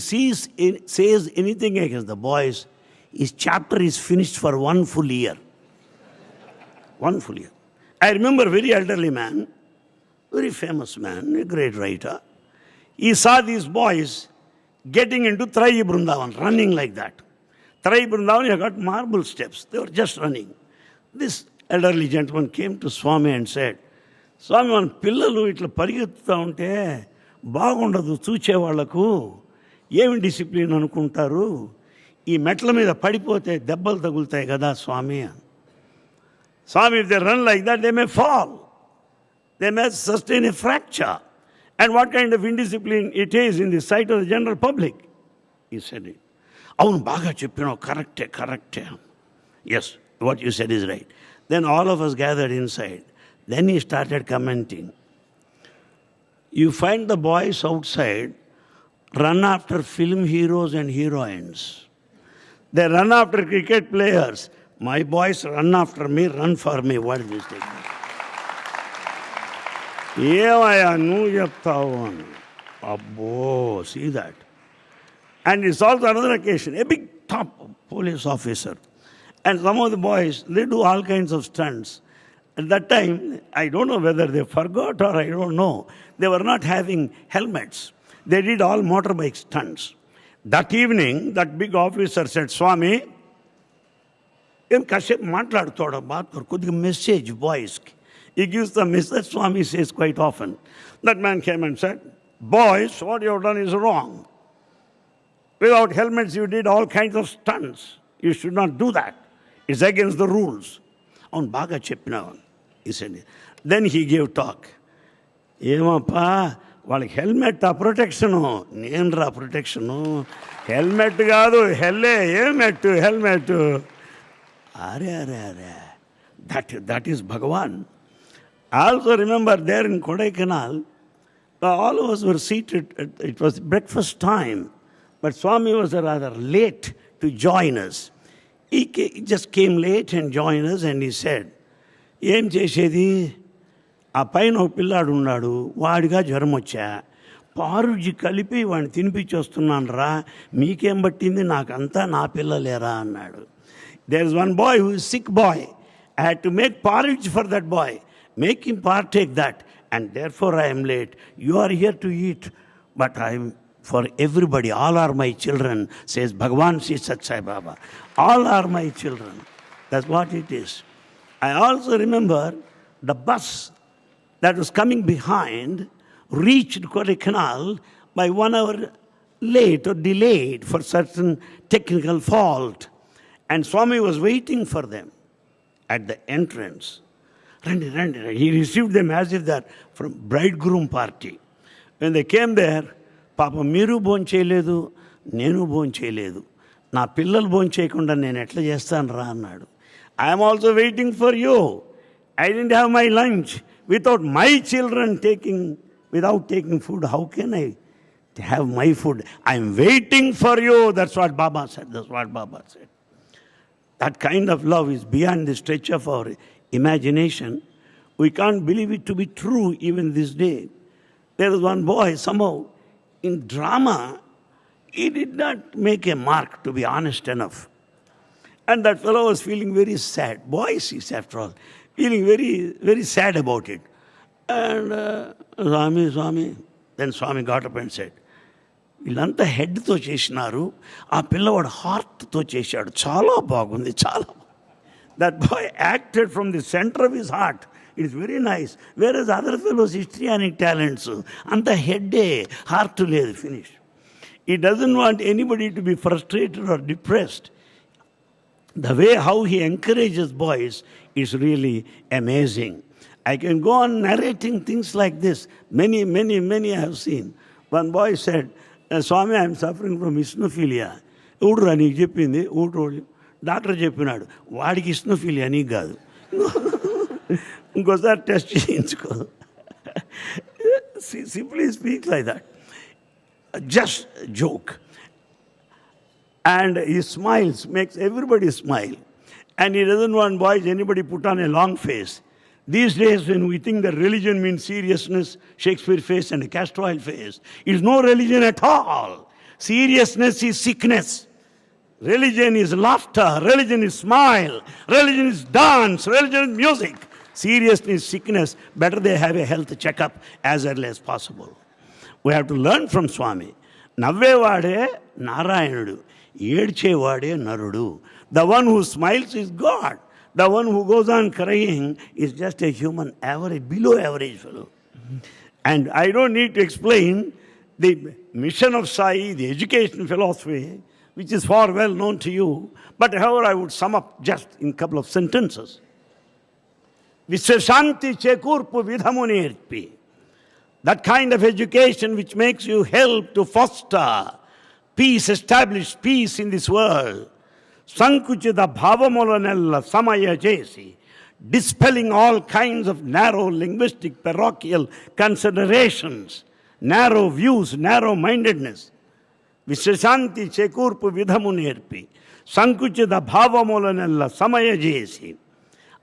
says anything against the boys, his chapter is finished for 1 full year. 1 full year. I remember a very elderly man, very famous man, a great writer. He saw these boys getting into Trai Brindavan, running like that. Trai Brindavan, you got marble steps. They were just running. This elderly gentleman came to Swami and said, Swami, మన పిల్లలు ఇట్లా పరిగెత్తుతూ ఉంటే బాగుండదు చూచేవాళ్లకు, ఏమి discipline అనుకుంటారు, ఈ మెట్ల మీద పడిపోతే దెబ్బలు తగులుతాయి కదా స్వామి. Swami, if they run like that, they may fall. They may sustain a fracture. And what kind of indiscipline it is in the sight of the general public? He said it. Avunu baga cheppinavu, correct. Yes, what you said is right. Then all of us gathered inside. Then he started commenting. You find the boys outside run after film heroes and heroines. They run after cricket players. My boys run after me, run for me. What is this thing? Abbo, see that. And it's also another occasion. A big top police officer. And some of the boys, they do all kinds of stunts. At that time, I don't know whether they forgot or I don't know. They were not having helmets. They did all motorbike stunts. That evening, that big officer said, Swami, message boys. He gives the message, Swami says quite often. That man came and said, boys, what you have done is wrong. Without helmets, you did all kinds of stunts. You should not do that. It's against the rules. On baga cheppinavan, he said. Then he gave talk. Emappa, వాళ్ళకి helmet ఆ protection, నేను రా protection, helmet కాదు హెల్లే, helmet helmet. అరే that is Bhagawan. I also remember there in Kodaikanal, all of us were seated, it was breakfast time, but Swami was rather late to join us. He just came late and joined us and he said, ఏం చేసేది, ఆ పైన ఒక పిల్లాడు ఉన్నాడు, వాడిగా జ్వరం వచ్చా, పారుజీ కలిపి వాడిని తినిపించి వస్తున్నాను రా, మీకేం పట్టింది, నాకంతా నా పిల్లలేరా అన్నాడు. There is one boy who is sick boy. I had to make porridge for that boy, make him partake that, and therefore I am late. You are here to eat, but I am for everybody. All are my children, says Bhagavan Sri Sat Sai Baba. All are my children. That's what it is. I also remember the bus that was coming behind reached Kodaikanal by 1 hour late or delayed for certain technical fault. And Swami was waiting for them at the entrance. Randi. He received them as if they're from bridegroom party. When they came there, Papa Miru bone cheyaledu, nenu bone cheyaledu. Na pillal bone cheyakunda nenu etla chestanu ra annadu. I am also waiting for you. I didn't have my lunch. Without my children without taking food, how can I have my food? I am waiting for you. That's what Baba said. That kind of love is beyond the stretch of our imagination. We can't believe it to be true even this day. There was one boy, somehow, in drama, he did not make a mark, to be honest enough. And that fellow was feeling very sad. Boys, he said, after all, feeling very, very sad about it. And Swami. Then Swami got up and said, వీళ్ళంతా హెడ్తో చేసినారు, ఆ పిల్లవాడు హార్ట్తో చేశాడు, చాలా బాగుంది, చాలా. That boy acted from the center of his heart. It is very nice. Whereas other fellows, histrionic talents, అంత హెడ్డే, heart లేదు, finish. He doesn't want anybody to be frustrated or depressed. The way how he encourages boys is really amazing. I can go on narrating things like this. Many I have seen. One boy said, Swami, I am suffering from isnophilia. ఎవడు రా నీకు చెప్పింది, doctor చెప్పినాడు, వాడికి ఇస్నోఫిలియా నీకు కాదు, ఇంకోసారి test చేయించుకో. Simply speak like that. Just joke. And he smiles, makes everybody smile. And he doesn't want boys, anybody put on a long face. These days, when we think that religion means seriousness, Shakespeare face and a castor oil face, it's no religion at all. Seriousness is sickness. Religion is laughter. Religion is smile. Religion is dance. Religion is music. Seriousness is sickness. Better they have a health checkup as early as possible. We have to learn from Swami. Navvevade Narayanudu. Yedchevade Narudu. The one who smiles is God. The one who goes on crying is just a human average, below average fellow. And I don't need to explain the mission of Sai, the education philosophy, which is far well known to you. But however, I would sum up just in a couple of sentences. Visvashanti chekurpu vidhamunirpi. That kind of education which makes you help to foster peace, establish peace in this world. Sankuchida bhavamulanella samaya jesi. Dispelling all kinds of narrow linguistic parochial considerations, narrow views, narrow-mindedness. Visvashanti chekurpu vidhamunirpi. Sankuchida bhavamulanella samaya jesi.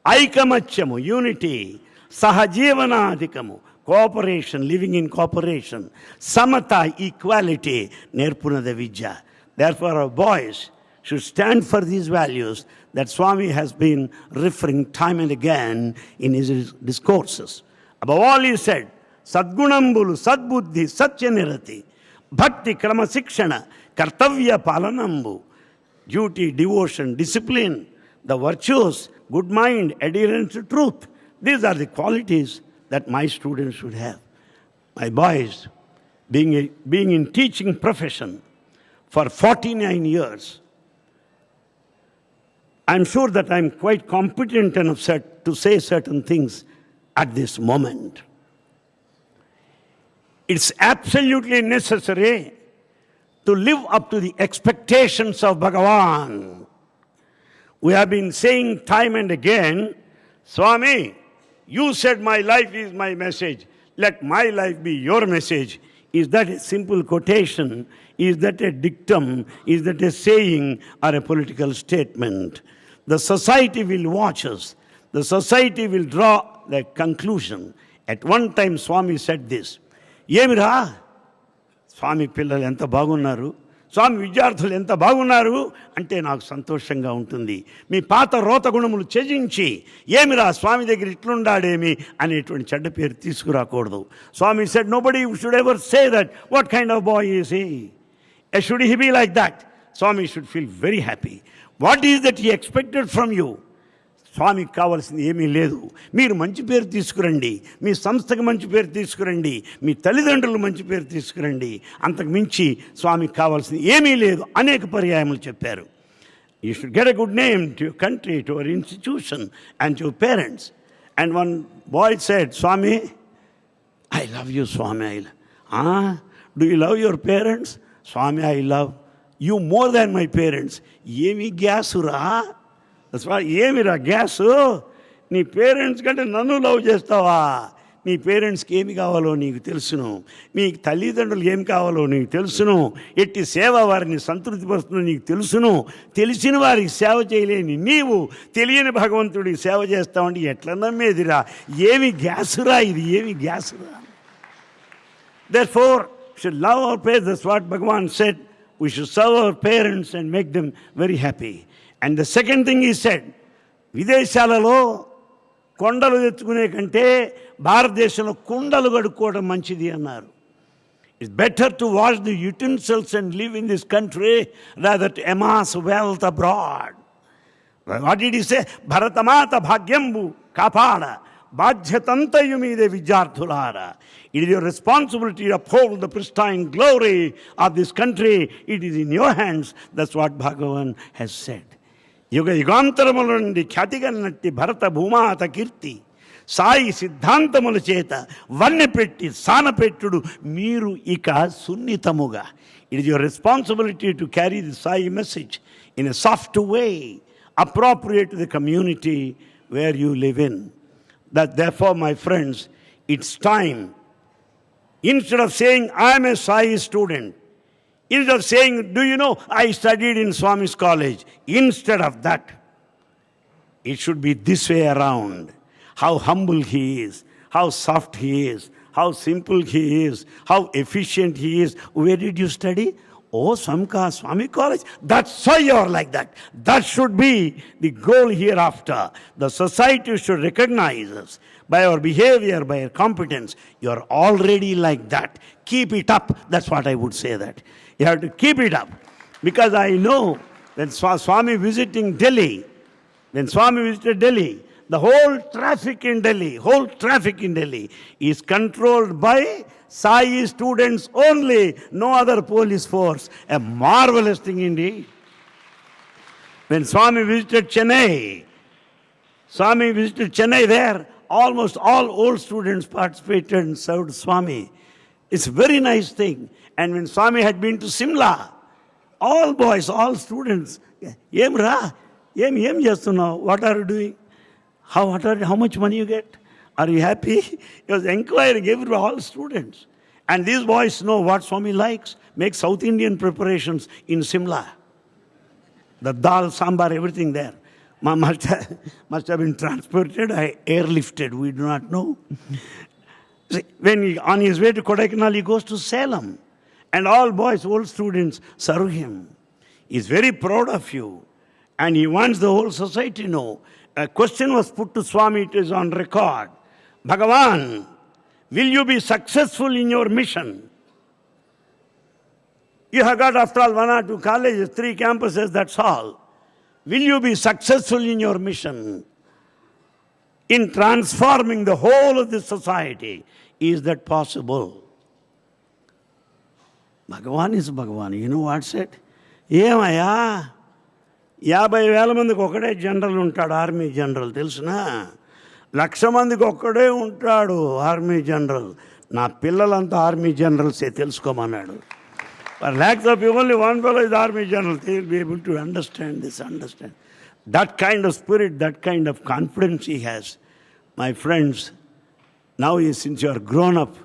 Aikamachyamu, unity. Sahajivanadikamu, cooperation, living in cooperation. Samata, equality. Nerpunada vijja. Therefore, our boys should stand for these values that Swami has been referring time and again in his discourses. Above all, he said, Sadgunambulu, Sadbuddhi, Satyanirati, Bhakti, Krama Sikshana, Kartavya Palanambu, duty, devotion, discipline, the virtues, good mind, adherence to truth. These are the qualities that my students should have. My boys, being in teaching profession for 49 years, I'm sure that I'm quite competent enough to say certain things at this moment. It's absolutely necessary to live up to the expectations of Bhagawan. We have been saying time and again, Swami, you said my life is my message. Let my life be your message. Is that a simple quotation? Is that a dictum? Is that a saying or a political statement? The society will watch us. The society will draw the conclusion. At one time, Swami said this, Yemira, Swami Pillalu enta bagunnaru, Swami Vidyarthulu enta bagunnaru, ante naaku santoshanga untundi. Me paata rota gunamulu chejinchi, Yemira, Swami daggara itlundademi, అనేటువంటి చెడ్డ పేరు తీసుకురాకూడదు. Swami said, nobody should ever say that. What kind of boy is he? Should he be like that? Swami should feel very happy. What is that he expected from you? స్వామికి కావాల్సింది ఏమీ లేదు. మీరు మంచి పేరు తీసుకురండి, మీ సంస్థకు మంచి పేరు తీసుకురండి, మీ తల్లిదండ్రులు మంచి పేరు తీసుకురండి. అంతకు మించి స్వామికి కావాల్సింది ఏమీ లేదు. అనేక పర్యాయములు చెప్పారు. You should get a good name to your country, to your institution, and to your parents. And one boy said, Swami, I love you, Swami. Do you love your parents? Swami, I love you more than my parents. Yemi gyasura. That's why yemira gyasu. Ni parents kante nannu love chestava. నీ పేరెంట్స్కి ఏమి కావాలో నీకు తెలుసును, మీ తల్లిదండ్రులు ఏమి కావాలో నీకు తెలుసును, ఎట్టి సేవ వారిని సంతృప్తిపరుస్తుందో నీకు తెలుసును. తెలిసిన వారికి సేవ చేయలేని నీవు తెలియని భగవంతుడికి సేవ చేస్తామంటే ఎట్లా నమ్మేదిరా? ఏమి గ్యాసురా ఇది, ఏమి గ్యాసురా? Therefore, we should love our parents. That's what Bhagavan said. We should serve our parents and make them very happy. And the second thing he said, విదేశాలలో కొండలు తెచ్చుకునే కంటే భారతదేశంలో కుండలు కడుక్కోవడం మంచిది అన్నారు. It's better to wash the utensils and live in this country rather to amass wealth abroad. What did he say? Bharatamata bhagyambu kapala bhajyatantayu mide vidyarthulara. It is your responsibility to uphold the pristine glory of this country. It is in your hands. That's what Bhagavan has said. యుగ యుగాంతరముల నుండి ఖ్యాతిగన్నట్టి భరత భూమాత కీర్తి సాయి సిద్ధాంతముల చేత వన్నెపెట్టి సానపెట్టుడు మీరు ఇక సున్నితముగా. It is your responsibility to carry the Sai message in a soft way appropriate to the community where you live in. That therefore my friends, it's time, instead of saying I am a Sai student, instead of saying, do you know, I studied in Swami's college. Instead of that, it should be this way around. how humble he is, how soft he is, how simple he is, how efficient he is. Where did you study? Oh, Samka Swami College. That's why you are like that. That should be the goal hereafter. The society should recognize us by our behavior, by our competence. You are already like that. Keep it up. That's what I would say that. You have to keep it up. Because I know when Swami visited Delhi, the whole traffic in Delhi is controlled by Sai students only, no other police force. A marvelous thing indeed. When Swami visited Chennai there, almost all old students participated and served Swami. It's a very nice thing. And when Swami had been to Simla, all boys, all students, what are you doing? How much money you get? Are you happy? He was inquiring all students. And these boys know what Swami likes. Make South Indian preparations in Simla. The dal, sambar, everything there. Must have been transported, airlifted, we do not know. When on his way to Kodaikanal, he goes to Salem. And all boys, old students, serve him. He's very proud of you. And he wants the whole society to know. A question was put to Swami, it is on record. Bhagavan, will you be successful in your mission? You have got, after all, 1 or 2 colleges, 3 campuses, that's all. Will you be successful in your mission? In transforming the whole of the society? Is that possible? Bhagavan is Bhagavan. You know what said? Yemaya. 50,000 మందికి ఒకడే general ఉంటాడు, army general, తెలుసునా? 1,00,000 మందికి ఒక్కడే ఉంటాడు army general. నా పిల్లలంతా army జనరల్సే, తెలుసుకోమన్నాడు. For lakhs of people, only one fellow is army general. They will be able to understand this, understand. That kind of spirit, that kind of confidence he has. My friends, now since you are grown up,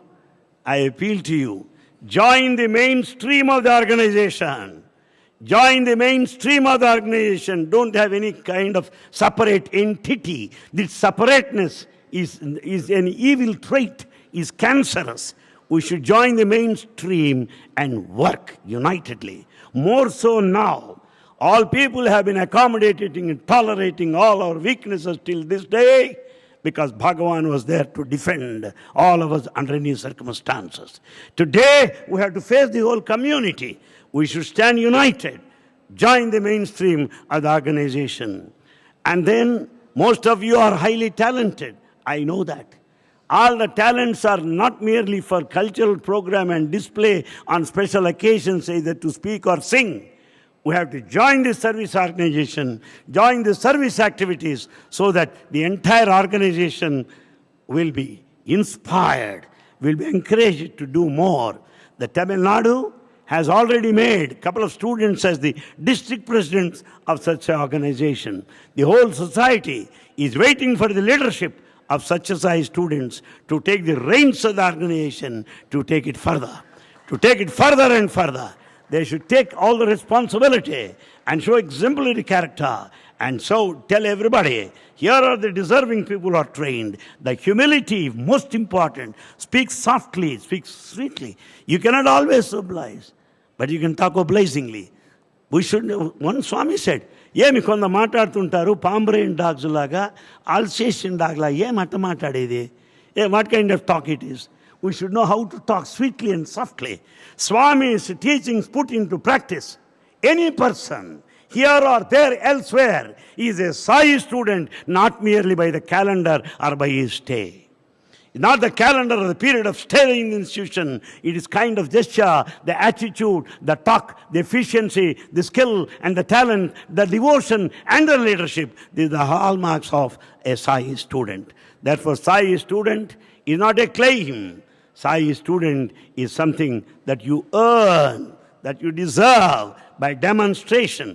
I appeal to you, join the mainstream of the organization. Join the mainstream of the organization. Don't have any kind of separate entity. This separateness is an evil trait, is cancerous. We should join the mainstream and work unitedly. More so now. All people have been accommodating and tolerating all our weaknesses till this day because Bhagavan was there to defend all of us under any circumstances. Today, we have to face the whole community. We should stand united, join the mainstream of the organization. And then, most of you are highly talented. I know that. All the talents are not merely for cultural program and display on special occasions, either to speak or sing. We have to join the service organization, join the service activities, so that the entire organization will be inspired, will be encouraged to do more. The Tamil Nadu has already made a couple of students as the district presidents of such an organization. The whole society is waiting for the leadership of such as I students to take the reins of the organization, to take it further and further. They should take all the responsibility and show exemplary character. And so tell everybody, here are the deserving people who are trained. The humility, most important. Speak softly, speak sweetly. You cannot always oblige, but you can talk obligingly. We should, one Swami said, ఏమి కొంత మాట్లాడుతుంటారు పాంబ్రెయిన్ dogs లాగా, Alsatian dog లాగా, ఏం అట్ట మాట్లాడేది? What kind of talk it is? We should know how to talk sweetly and softly. Swami's teachings put into practice. Any person, here or there, elsewhere, is a Sai student, not merely by the calendar or by his stay. Not the calendar or the period of stay in the institution. It is kind of gesture, the attitude, the talk, the efficiency, the skill and the talent, the devotion and the leadership. These are the hallmarks of a Sai student. Therefore, Sai student is not a claim. Sai student is something that you earn, that you deserve by demonstration.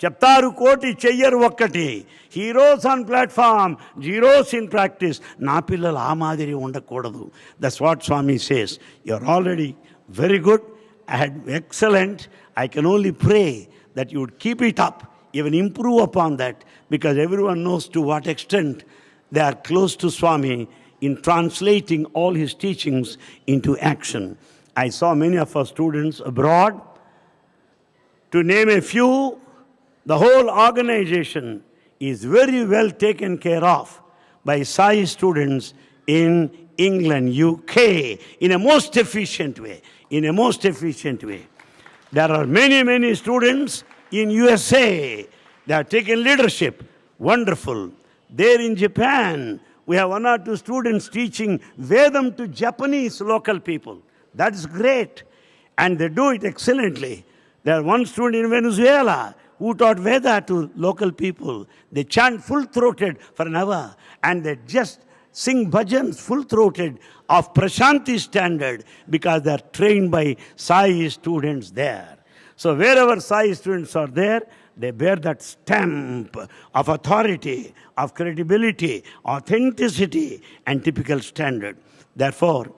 Chaptaru koti cheyyaru okkati. Heroes on platform, zeros in practice. Na pillal aa madiri undakodadu. That's what Swami says. You're already very good, excellent. I can only pray that you would keep it up, even improve upon that, because everyone knows to what extent They are close to Swami in translating all his teachings into action. I saw many of our students abroad. To name a few, the whole organization is very well taken care of by Sai students in England, UK, in a most efficient way. There are many, many students in USA. They have taken leadership. Wonderful. There in Japan, we have 1 or 2 students teaching Vedam to Japanese local people. That is great. And they do it excellently. There is one student in Venezuela who taught Veda to local people. They chant full-throated for an hour. And they just sing bhajans full-throated of Prasanthi standard because they are trained by Sai students there. So wherever Sai students are there, they bear that stamp of authority, of credibility, authenticity, and typical standard. Therefore,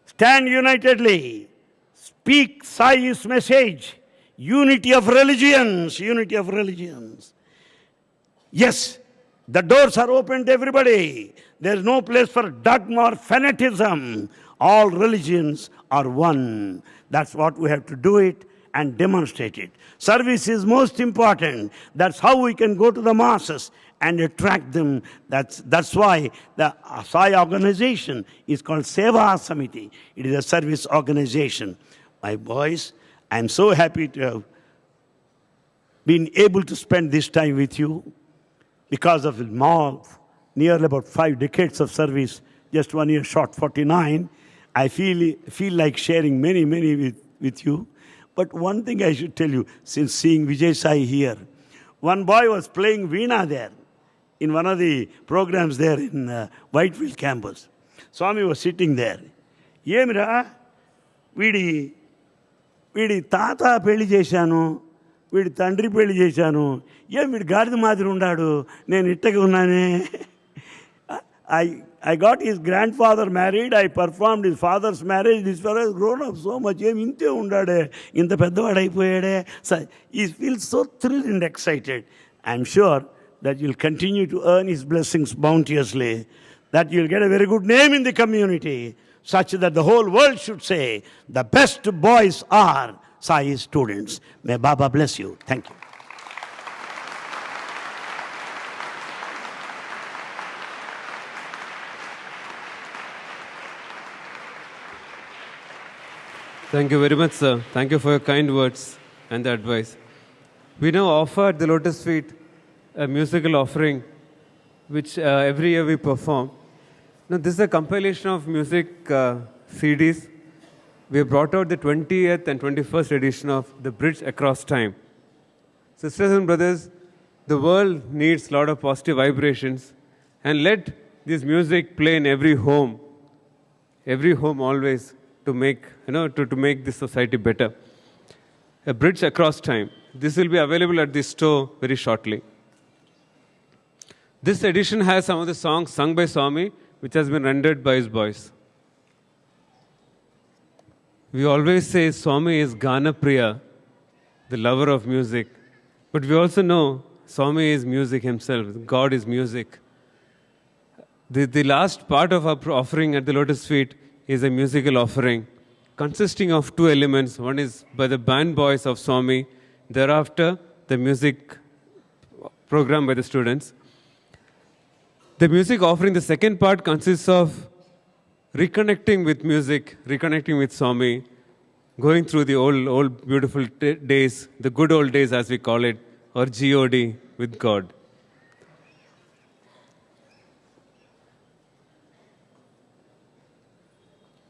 stand unitedly, speak Sai's message, unity of religions, unity of religions. Yes, the doors are open to everybody. There is no place for dogma or fanaticism. All religions are one. That's what we have to do it and demonstrate it. Service is most important. That's how we can go to the masses and attract them. That's why the Sai organization is called Seva Samiti. It is a service organization. My boys, I'm so happy to have been able to spend this time with you because of nearly about 5 decades of service, just 1 year short, 49. I feel like sharing many with you. But one thing I should tell you, since seeing Vijay Sai here, one boy was playing Veena there in one of the programs there in Whitefield campus. Swami was sitting there. Yemira, Vidi tata peli chesanu, Vidi tandri peli chesanu, Vidi gardi madri undadu, nenu ittaga unnane. I got his grandfather married. I performed his father's marriage. This fellow has grown up so much. So he feels so thrilled and excited. I'm sure that you'll continue to earn his blessings bounteously, that you'll get a very good name in the community, such that the whole world should say, the best boys are Sai students. May Baba bless you. Thank you. Thank you very much, sir. Thank you for your kind words and the advice. We now offer at the Lotus Feet a musical offering, which every year we perform. Now, this is a compilation of music CDs. We have brought out the 20th and 21st edition of The Bridge Across Time. Sisters and brothers, the world needs a lot of positive vibrations, and let this music play in every home always, to make this society better. A Bridge Across Time. This will be available at the store very shortly. This edition has some of the songs sung by Swami, which has been rendered by his voice. We always say Swami is Gana Priya, the lover of music. But we also know Swami is music himself. God is music. The last part of our offering at the Lotus Feet is a musical offering consisting of 2 elements. One is by the band boys of Swami. Thereafter, the music program by the students. The music offering, the second part, consists of reconnecting with music, reconnecting with Swami, going through the old beautiful days, the good old days as we call it, or GOD with God.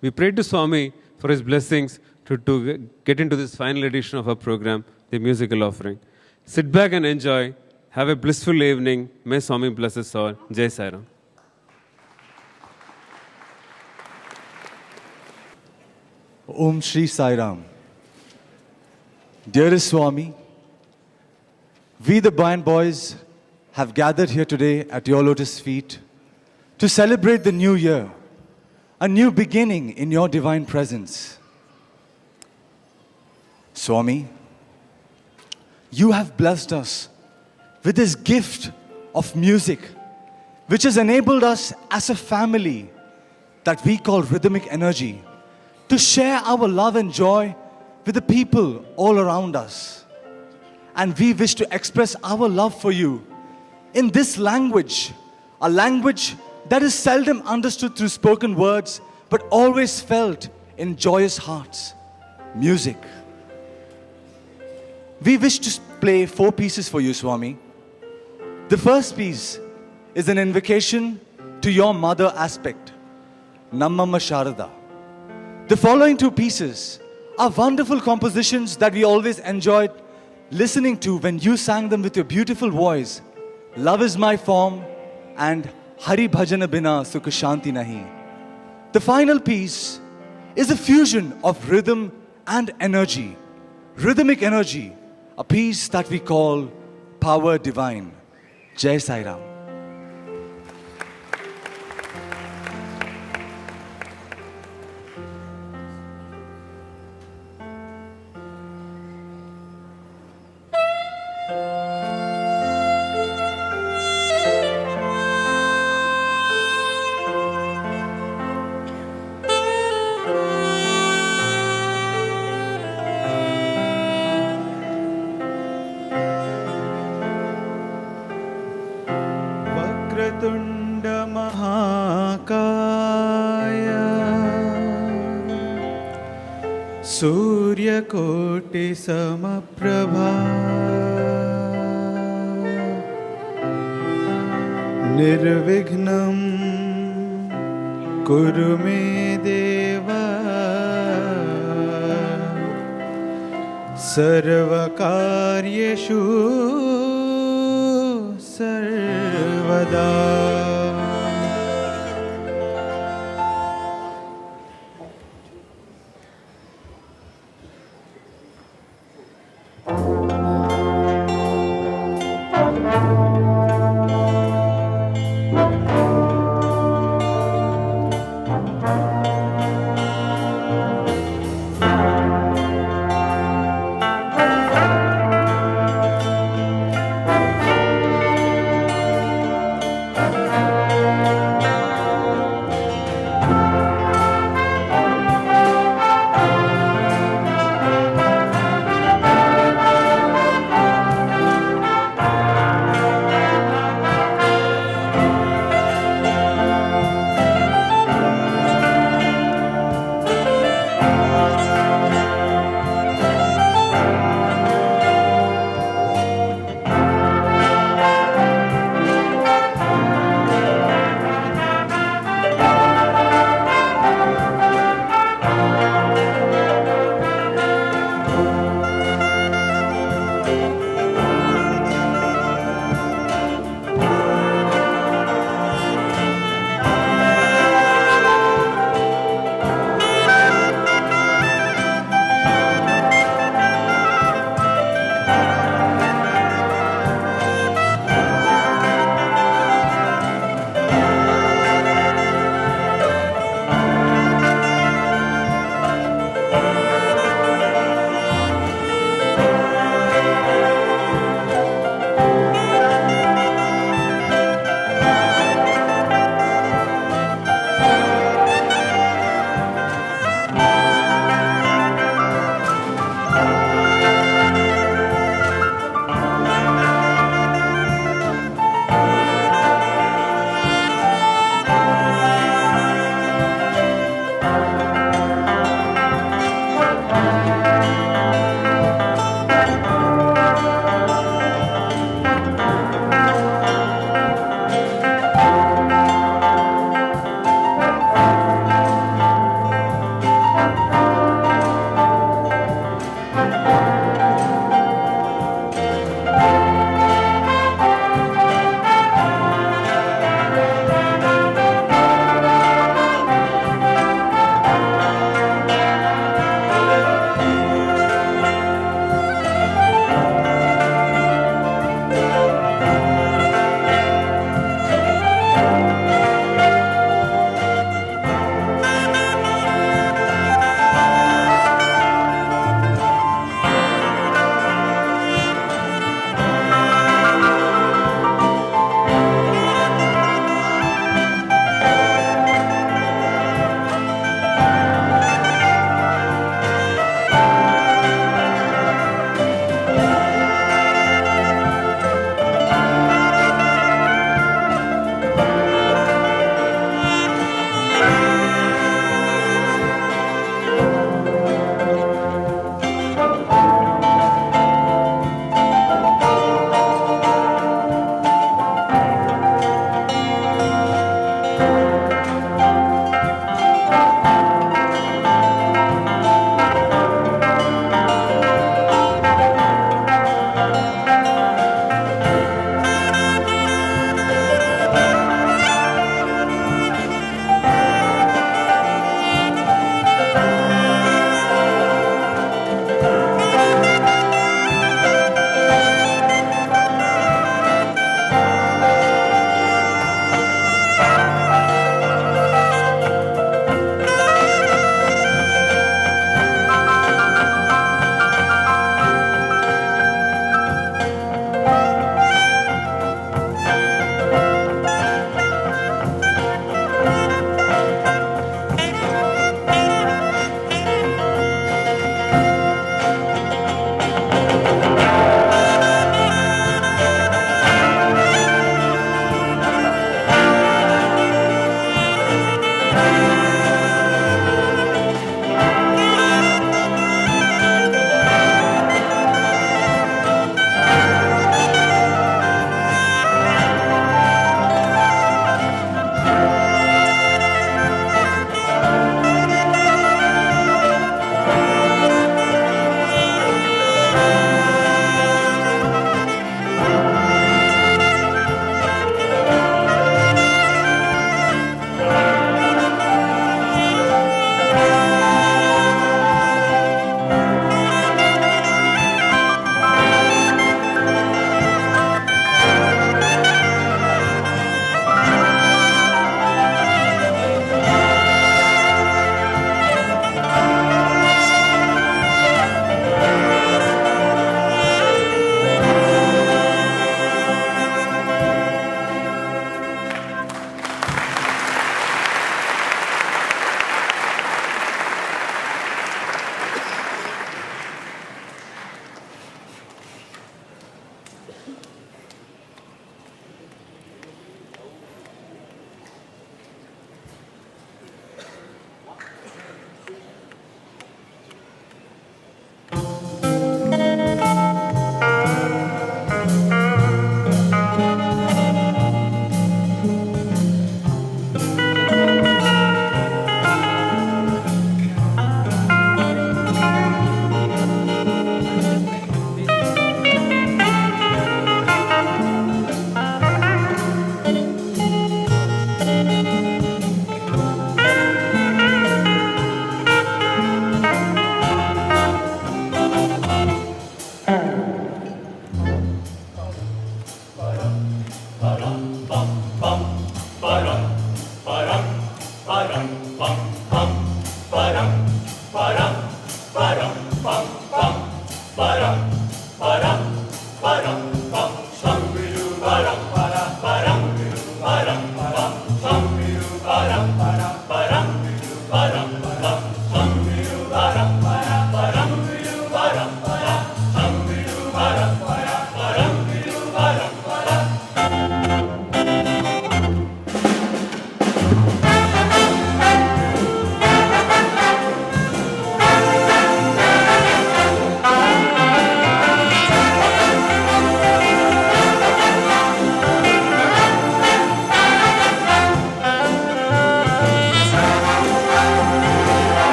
We pray to Swami for his blessings to get into this final edition of our program, the musical offering. Sit back and enjoy. Have a blissful evening. May Swami bless us all. Jai Sai Ram. Om Shri Sai Ram. Dearest Swami, we the band boys have gathered here today at your lotus feet to celebrate the new year, a new beginning in your divine presence. Swami, you have blessed us with this gift of music which has enabled us as a family that we call Rhythmic Energy to share our love and joy with the people all around us. And we wish to express our love for you in this language, a language that is seldom understood through spoken words, but always felt in joyous hearts: music. We wish to play 4 pieces for you, Swami. The first piece is an invocation to your mother aspect, Nammamma Sharada. The following 2 pieces are wonderful compositions that we always enjoyed listening to when you sang them with your beautiful voice, Love Is My Form and Hari Bhajana Binaa Sukh Shanti Nahi. The final piece is a fusion of rhythm and energy, Rhythmic Energy, a piece that we call Power Divine. Jai Sai Ram. सूर्यकोटि समप्रभा निर्विघ्नं कुरु मे देव सर्वकार्येषु सर्वदा।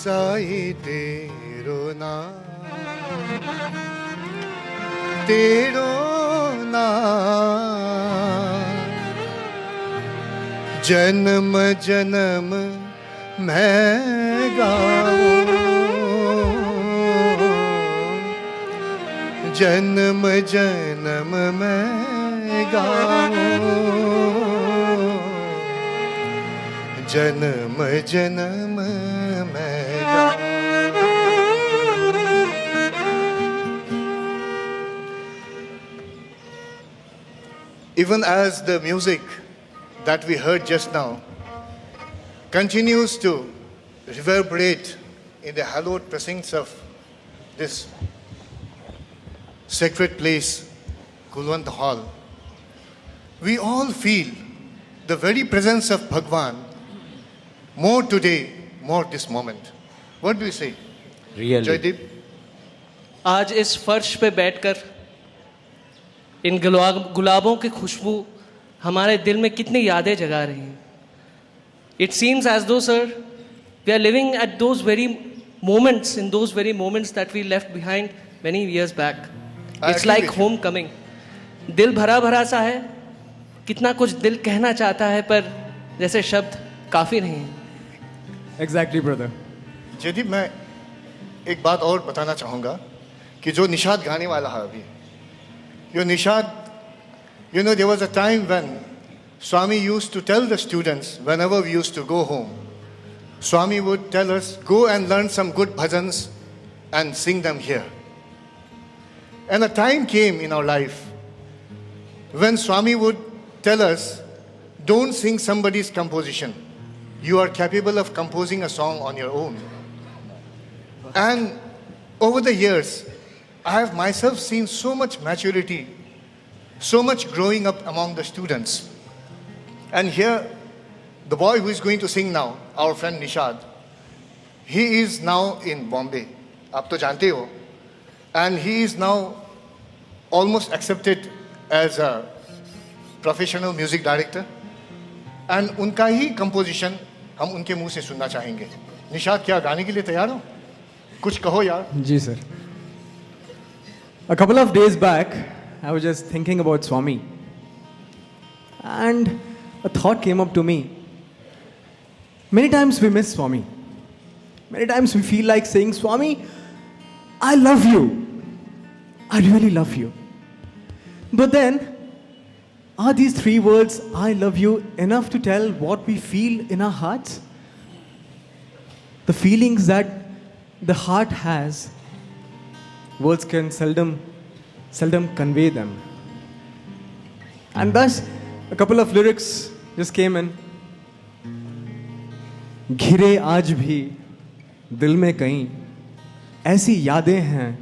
साई तेरो नाम, तेरो नाम जन्म जन्म मैं गाऊं, जन्म जन्म मैं गाऊं, जन्म जन्म मैं गाऊं। Even as the music that we heard just now continues to reverberate in the hallowed precincts of this sacred place, Kulwant Hall, we all feel the very presence of Bhagawan more today, more this moment. What do you say? Really? Joydeep? आज इस फर्श पे बैठकर इन गुलाबों की खुशबू हमारे दिल में कितनी यादें जगा रही हैं. It seems as though, sir, we are living at those very moments, in those very moments that we left behind many years back. It's like homecoming. दिल भरा भरा सा है, कितना कुछ दिल कहना चाहता है, पर जैसे शब्द काफी नहीं है. Exactly, brother. जयदीप, मैं एक बात और बताना चाहूँगा कि जो निषाद गाने वाला है अभी, your Nishad, you know, there was a time when Swami used to tell the students, whenever we used to go home, Swami would tell us, go and learn some good bhajans and sing them here. And a time came in our life when Swami would tell us, don't sing somebody's composition. You are capable of composing a song on your own. And over the years, I have myself seen so much maturity, so much growing up among the students. And here, the boy who is going to sing now, our friend Nishad, he is now in Bombay. Aap to jante ho. And he is now almost accepted as a professional music director. And उनका ही composition हम उनके मुंह से सुनना चाहेंगे. निशाद, क्या गाने के लिए तैयार हो? कुछ कहो यार. जी sir. A couple of days back, I was just thinking about Swami, and a thought came up to me. Many times we miss Swami. Many times we feel like saying, Swami, I love you. I really love you. But then, are these three words, I love you, enough to tell what we feel in our hearts? The feelings that the heart has, words can seldom convey them. And thus, a couple of lyrics just came in. घिरे आज भी दिल में कहीं ऐसी यादें हैं,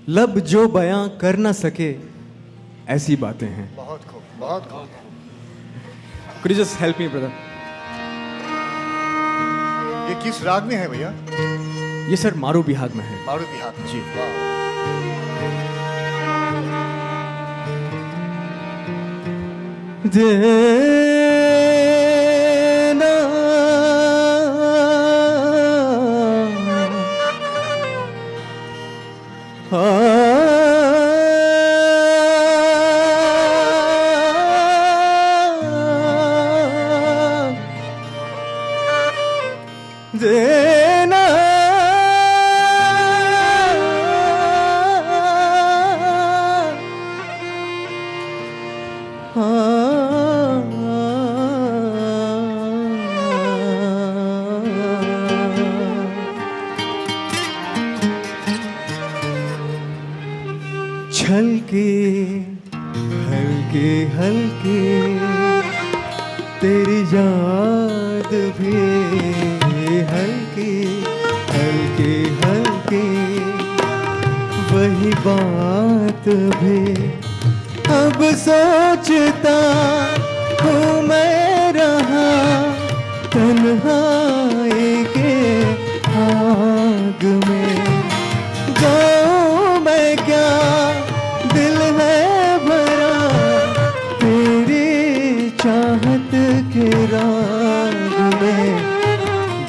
लब जो बयां कर ना सके ऐसी बातें हैं. बहुत खूब, बहुत खूब. Could you just help me, brother? ये किस राग में है भैया? ये सर मारू बिहाग में है. मारू बिहाग में. जी. देना देना छलके हल्के हल्के तेरी याद भी हल्के हल्के हल्के वही बात भी अब सोचता हूँ मैं रहा तन्हाई के आग में. गाऊं मैं क्या, दिल है भरा तेरी चाहत के राग में.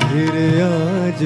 घिर आज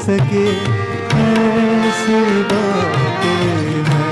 सके ऐसी बातें हैं।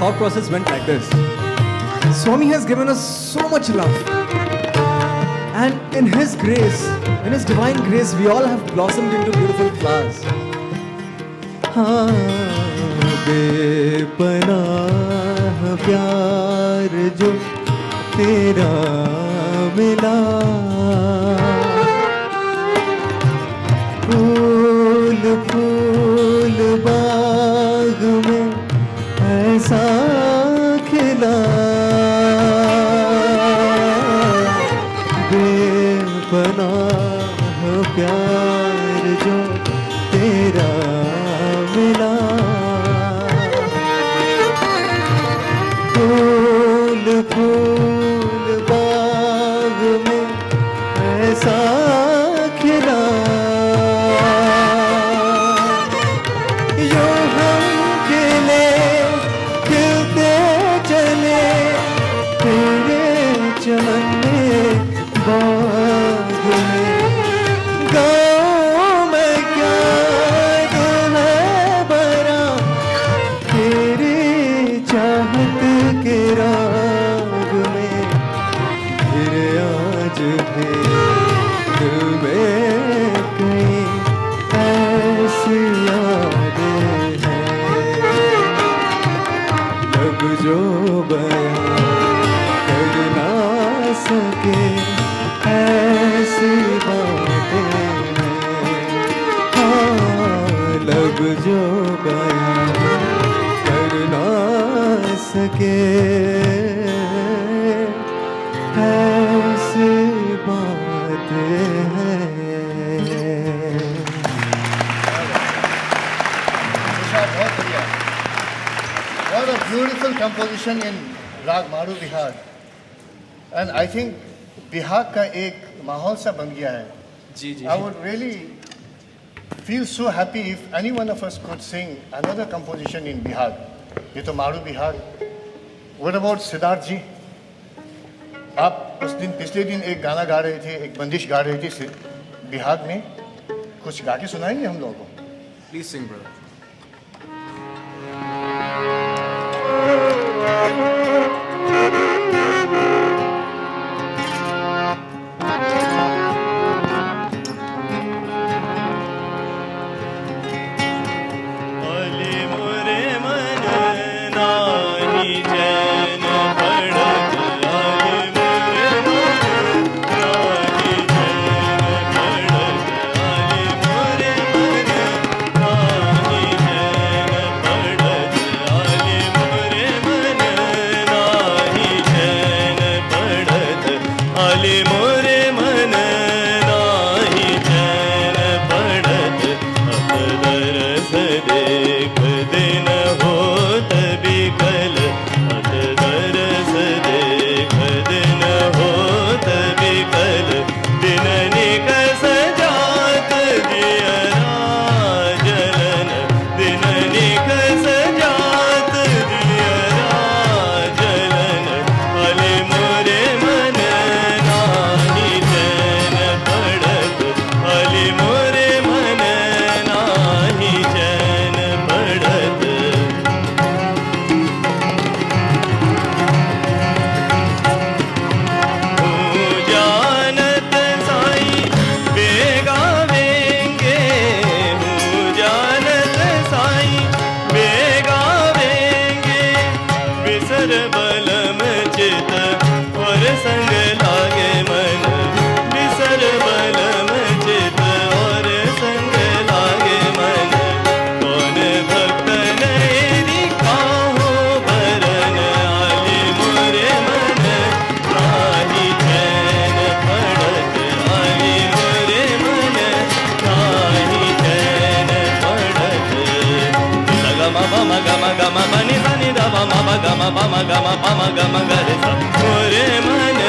Thought process went like this. Swami has given us so much love, and in His grace, in His divine grace, we all have blossomed into beautiful flowers. बेपनाह प्यार जो तेरा मिला, फूल फूल बाग में ऐसा खिला, बेपनाह प्यार जो तेरा मिला, फूल फूल बाग में ऐसा खिला, यूं हम खिले खिलते चले तेरे चमन में बाग में, गाँव में क्या दिल है भरा तेरी चाहत के राग में, फिर आज भी दिल में कहीं ऐसी यादें हैं, लब जो बयां कर ना सके ऐसी बातें हैं, हाँ लब जो बयां कर ना सके ऐसी बातें हैं। बहुत बढ़िया। What a beautiful composition in राग मारू Bihar, and I think Bihar का एक माहौल सा बन गया है। जी जी। I would really feel so happy if any one of us could sing another composition in Bihar. ये तो मारू बिहार। What about सिद्धार्थ जी? आप उस दिन पिछले दिन एक गाना गा रहे थे, एक बंदिश गा रहे थे बिहार में, कुछ गा के सुनाएंगे हम लोगों को? Please sing, brother. गम पम गम गरे सा मोरे मन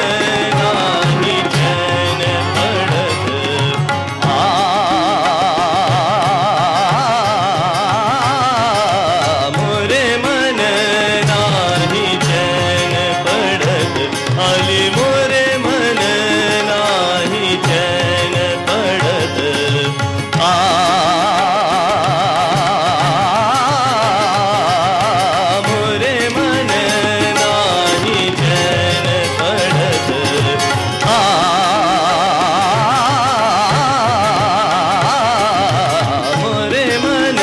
नाही चैन पड़त मोरे मन नाही चैन पड़त अली मोरे मन नाही चैन पड़त मोरे मन नाही चैन पड़त मोरे मन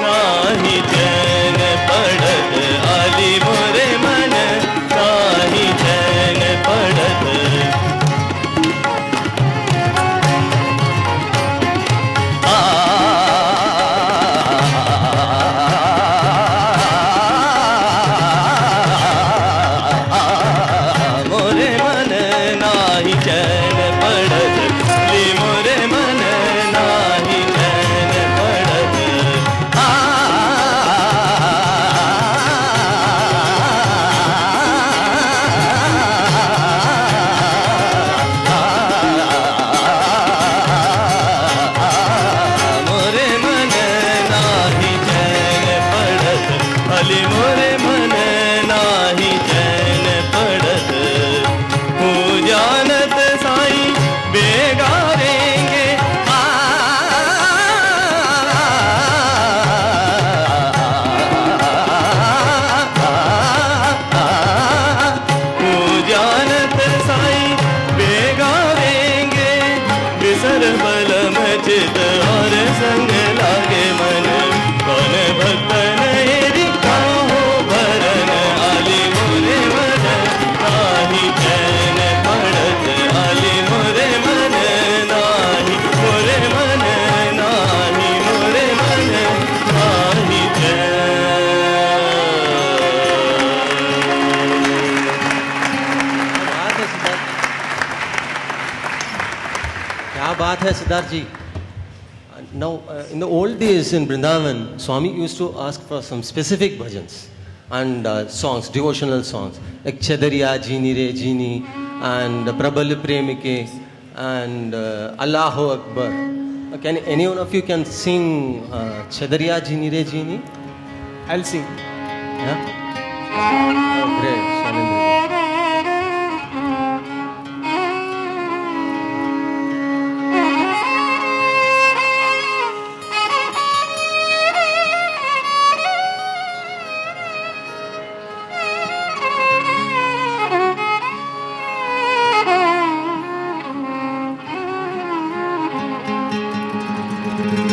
नाही चैन पड़त अली मोरे मन नाही चैन पड़त मोरे मन नाही चैन पड़त ली मोरे मन नाही चैन पड़त मोरे मन नाही चैन पड़त अली मोरे मन नाही चैन पड़त हो जानत साईं बेगारेंगे हो जानत साईं बेगारेंगे बिसर बल मचित और संग लागे मन कौन भक्त नेरी काहो भरन आली मोरे मन नाही चैन पड़त आली मोरे मन नाही मोरे मन नाही मोरे मन नाही क्या बात है सिद्धार्थ जी. Now, in the old days in Vrindavan, Swami used to ask for some specific bhajans and songs, devotional songs, like Chadariya Jeeni Re Jeeni and Prabal Premike and Allahu Akbar. Can any one of you can sing Chadariya Jeeni Re Jeeni? I'll sing. Yeah? Oh, great. Shanindra.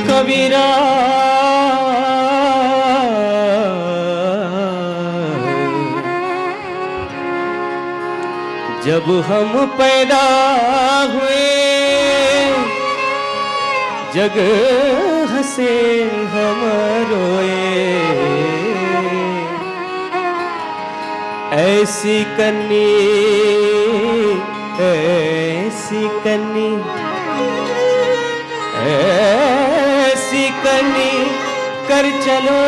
कबीरा जब हम पैदा हुए जग हंसे हम रोए ऐसी कन्नी ऐसी कन्नी कर चलो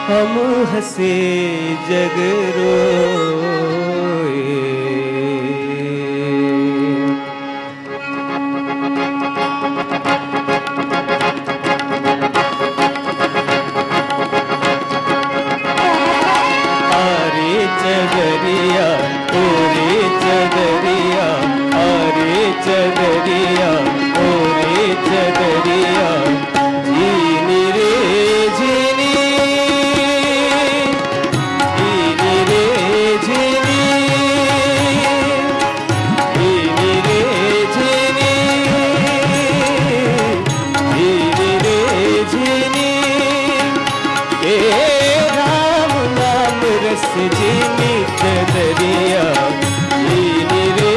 हम हंसे जग रोए आरे चदरिया ओरे चदरिया आरे चदरिया ओरे चदरिया जीनी रे जीनी जीनी रे जीनी जीनी रे जीनी जीनी रे जीनी ए राम नाम रस जीनी चदरिया जीनी रे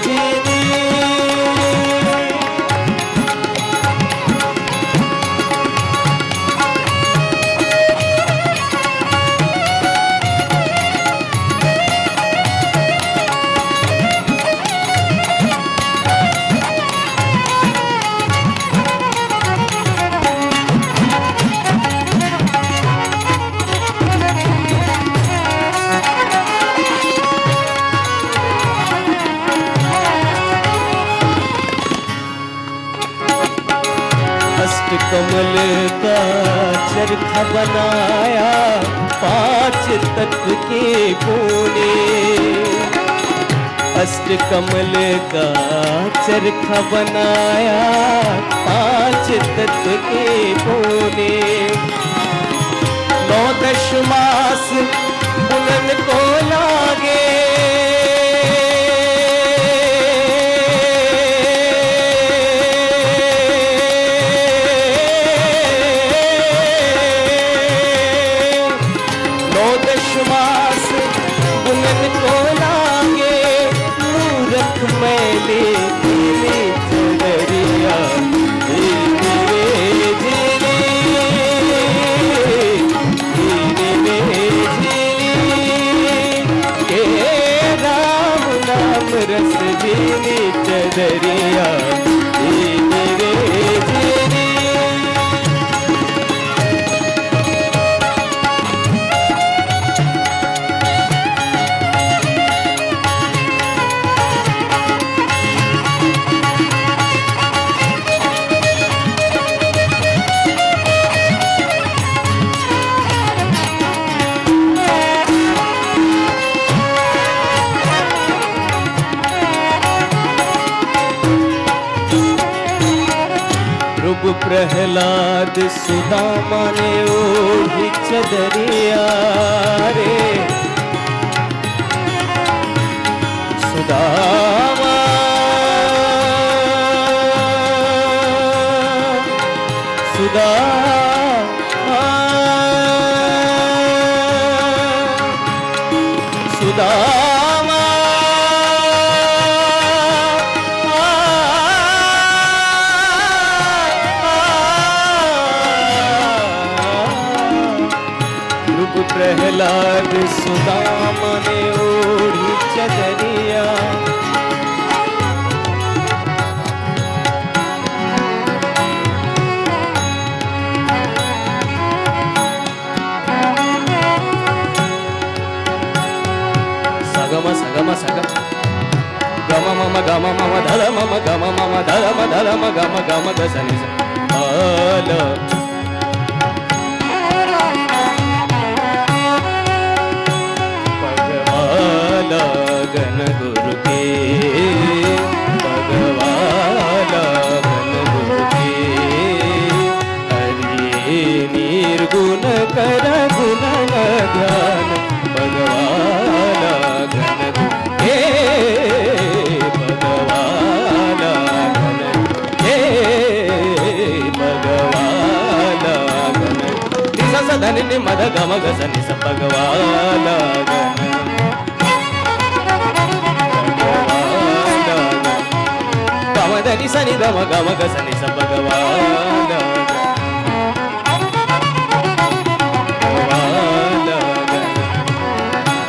जीनी कमल का चरखा बनाया 5 तत्व के पूने। अष्ट कमल का चरखा बनाया 5 तत्व के पूने। 9 10 मास बुनन को लागे, 9 10 मास बुनन को लागे। मूरख मैले पीली चदरिया रस जीनी चदरिया जीनी रे जीनी। प्रहलाद सुदामा ने ओढ़ी चदरिया रे। सुदामा सुदामा सुदामा प्रहलाद सुदामा ने ओढ़ी चदरिया। सगम सगम सगम गम मम गम मम धल मम गम मम धल म धल म गम गम गसनि आल। गन गुरु के भगवाला गन गुरु के हरिये निर्गुण कर गुण ध्यान। भगवाला गन गुरु के भगवाला गन के भगवाला गन। निस सदन नि मद गम गस निस भगवाला गन। దని సని గమ గమ గసని స భగవాన్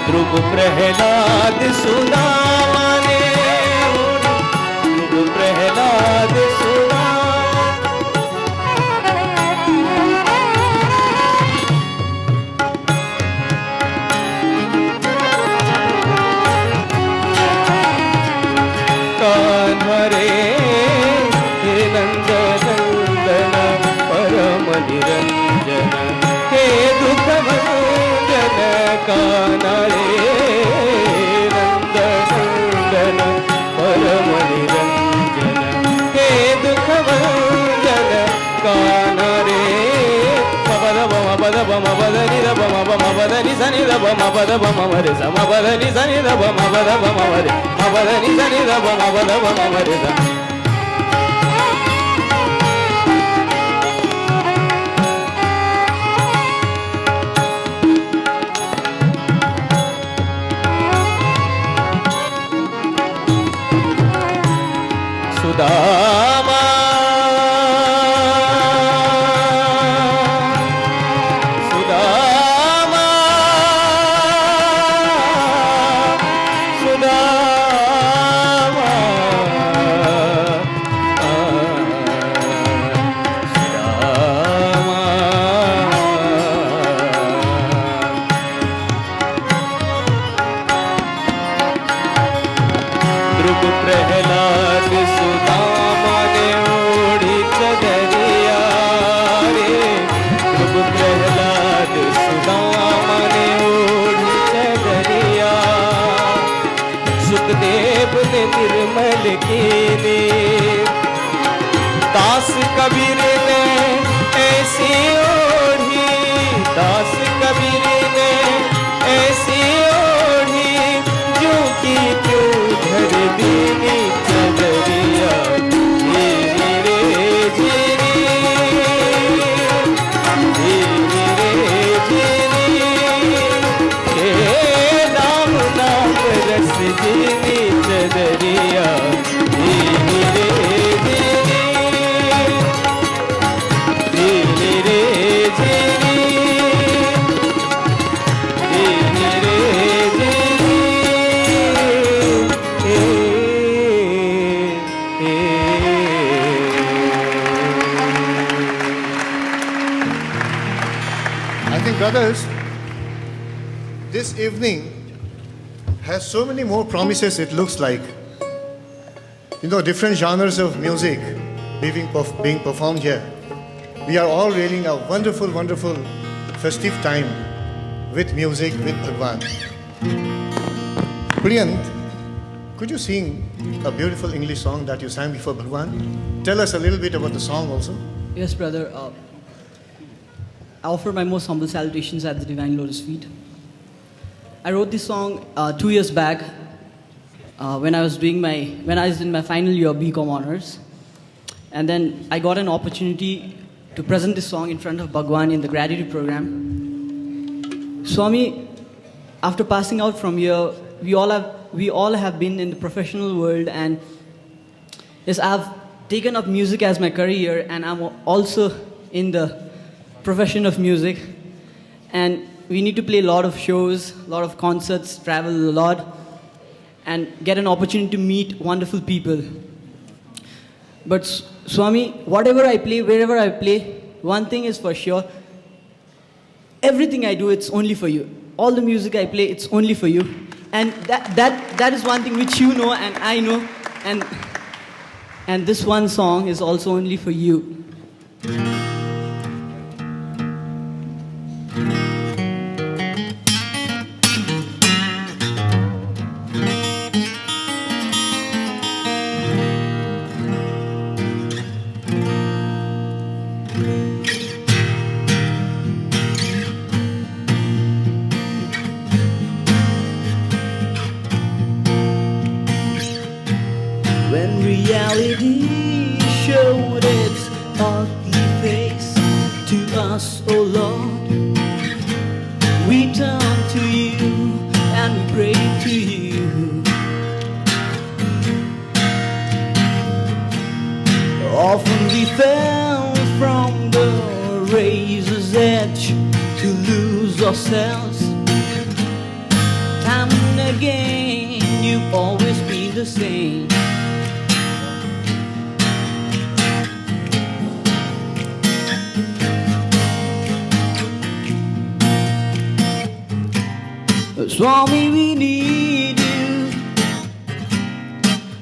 ध्रुव प्रहलाद सुदामा ने ध्रुव प्रहलाद कान्हरे निरंजन हे दुख भंजन कानरे नंदन परम निरंजन हे दुख भंजन कानरे पद बम पद बम पद निर बम बम पद नि सनि बम पद बम मरे सम पद नि सनि बम पद बम मरे पद नि सनि बम पद बम मरे सुदामा सुदामा सुदामा सुदामा ध्रुव प्रहलाद सुदामा ने ओढ़ी चदरिया के लिए। दास कबीर ने ऐसी ओढ़ी, दास कबीर ने ऐसी ओढ़ी, जो की क्यों धर दीनी चदरिया। झीरी रे झीरी, झीरी रे झीरी, हे नाम नाम रस जीनी चदरिया। झीरी रे झीरी, झीरी रे झीरी, झीरी रे झीरी, I think, brothers, this evening has so many more promises, it looks like. You know, different genres of music being performed here. We are all really a wonderful, wonderful festive time with music, with Bhagwan. Priyant, could you sing a beautiful English song that you sang before Bhagwan? Tell us a little bit about the song also. Yes, brother. I offer my most humble salutations at the Divine Lotus Feet. I wrote this song 2 years back when I was in my final year of BCom honors, and then I got an opportunity to present this song in front of Bhagwan in the gratitude program. Swami, after passing out from here, we all have been in the professional world, and yes, I've taken up music as my career, and I'm also in the profession of music, and we need to play a lot of shows, a lot of concerts, travel a lot, and get an opportunity to meet wonderful people. But Swami, whatever I play, wherever I play, one thing is for sure, everything I do, it's only for you. All the music I play, it's only for you. And that is one thing which you know and I know, and this one song is also only for you. When reality showed its ugly face to us, oh Lord, we turn to you and we pray to you. Often we fell from the razor's edge to lose ourselves. Time and again, you've always been the same. Swami, we need you.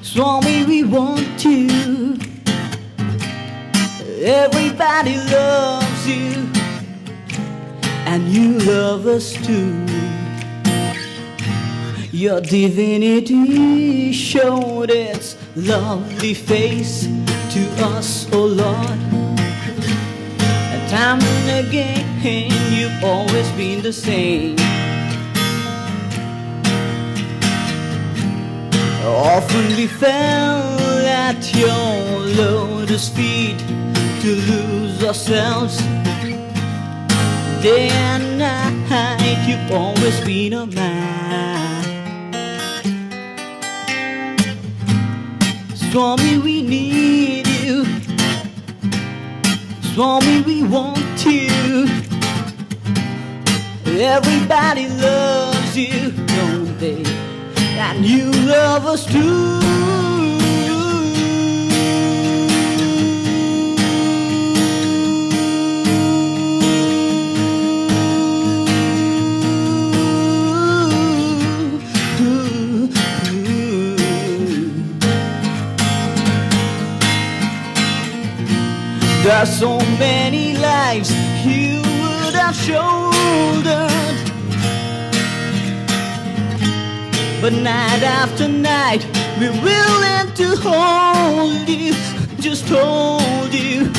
Swami, we want you. Everybody loves you, and you love us too. Your divinity showed its lovely face to us, oh Lord. And time and again, you've always been the same. Often we fell at your lotus feet to lose ourselves. Day and night, you've always been a man. Swami, we need you. Swami, we want you. Everybody loves you, don't they? And you love us too. There's so many lives you would have shouldered, but night after night we're willing to hold you, just hold you,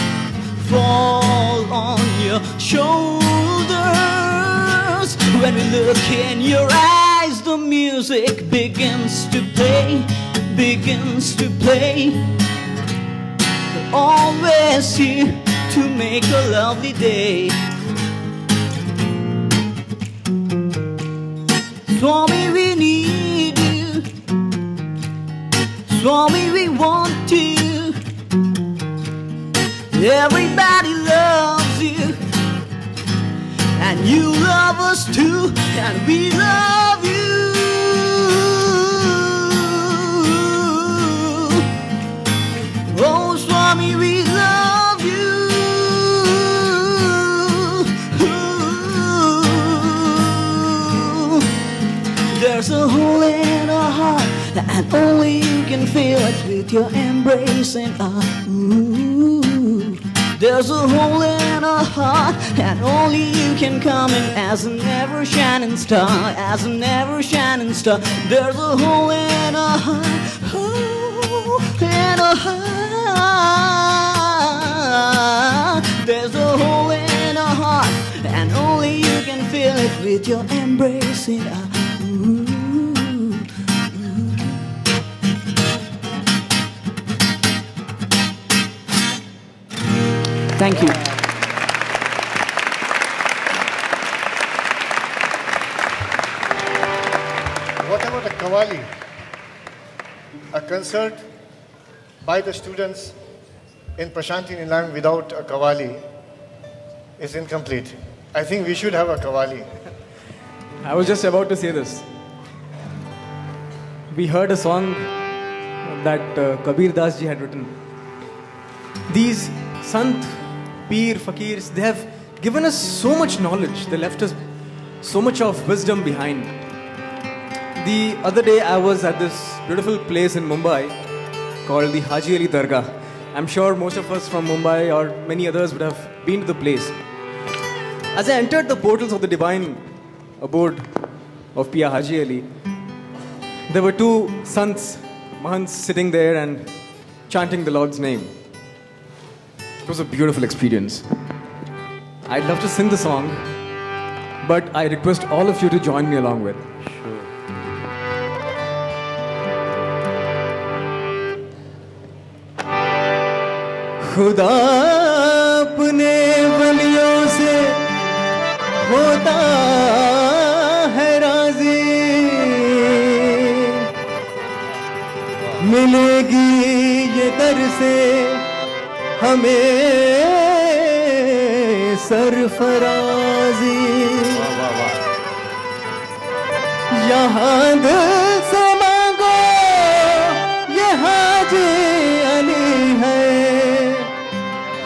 fall on your shoulders. When we look in your eyes, the music begins to play, begins to play. We're always here to make a lovely day. Swami, we need you. Swami, we want you. Everybody loves you, and you love us too, and we love you. Oh, Swami, we love you. There's a hole in our heart, and only you can feel it with your embrace and there's a hole in our heart, and only you can come in as an ever shining star, as an ever shining star. There's a hole in our heart, hole in our heart. There's a hole in our heart, and only you can feel it with your embrace and Thank you. What about a Qawwali? A concert by the students in Prasanthi Nilayam without a Qawwali is incomplete. I think we should have a Qawwali. I was just about to say this. We heard a song that Kabir Das ji had written. These Sant, Peer, Fakirs, they have given us so much knowledge. They left us so much of wisdom behind. The other day I was at this beautiful place in Mumbai called the Haji Ali Dargah. I'm sure most of us from Mumbai or many others would have been to the place. As I entered the portals of the divine abode of Pia Haji Ali, there were two sants, mahants, sitting there and chanting the Lord's name. It was a beautiful experience. I'd love to sing the song, but I request all of you to join me along with. खुदा अपने वलियों से होता है राजी, मिलेगी ये दर से हमें सरफराजी। यहाँ दिल से मांगो ये हाजी अली है,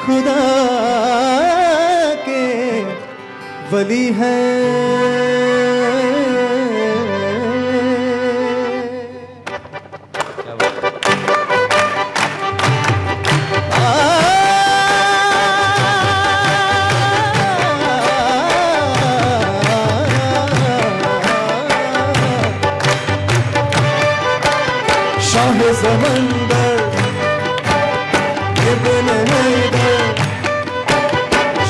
खुदा के वली है। शाह समंदर इब्न हैदर,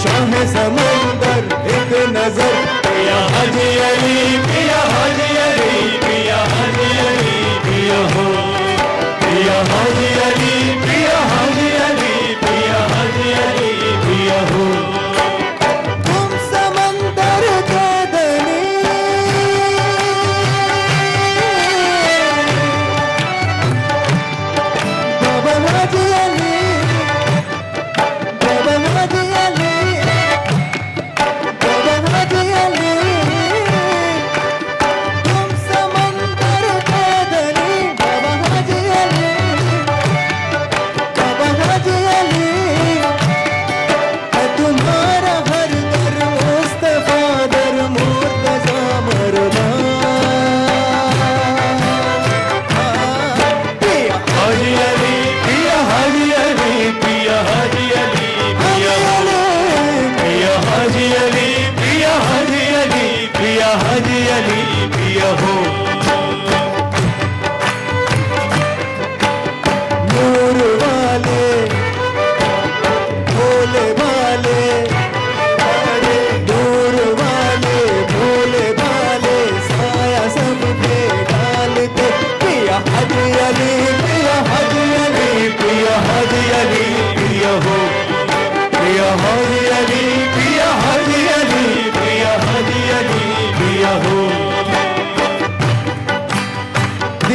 शाह समंदर एक नजर, पिया हाजी अली, पिया हाजी अली, पिया हाजी अली, पिया हो, पिया हाजी अली, पिया हाजी अली, पिया हाजी अली, पिया हो। तुम समंदर के धनी, बाबा हाजी अली, बाबा हाजी अली, बाबा हाजी अली। तुम समंदर के धनी, बाबा हाजी अली, बाबा हाजी अली। है तुम्हारा हर दर मुस्तफा दर मुर्तजा मरदा। पिया हाजी अली, पिया हाजी अली, पिया हाजी अली, पिया हाजी अली, पिया हाजी अली, पिया हाजी अली, पिया हो।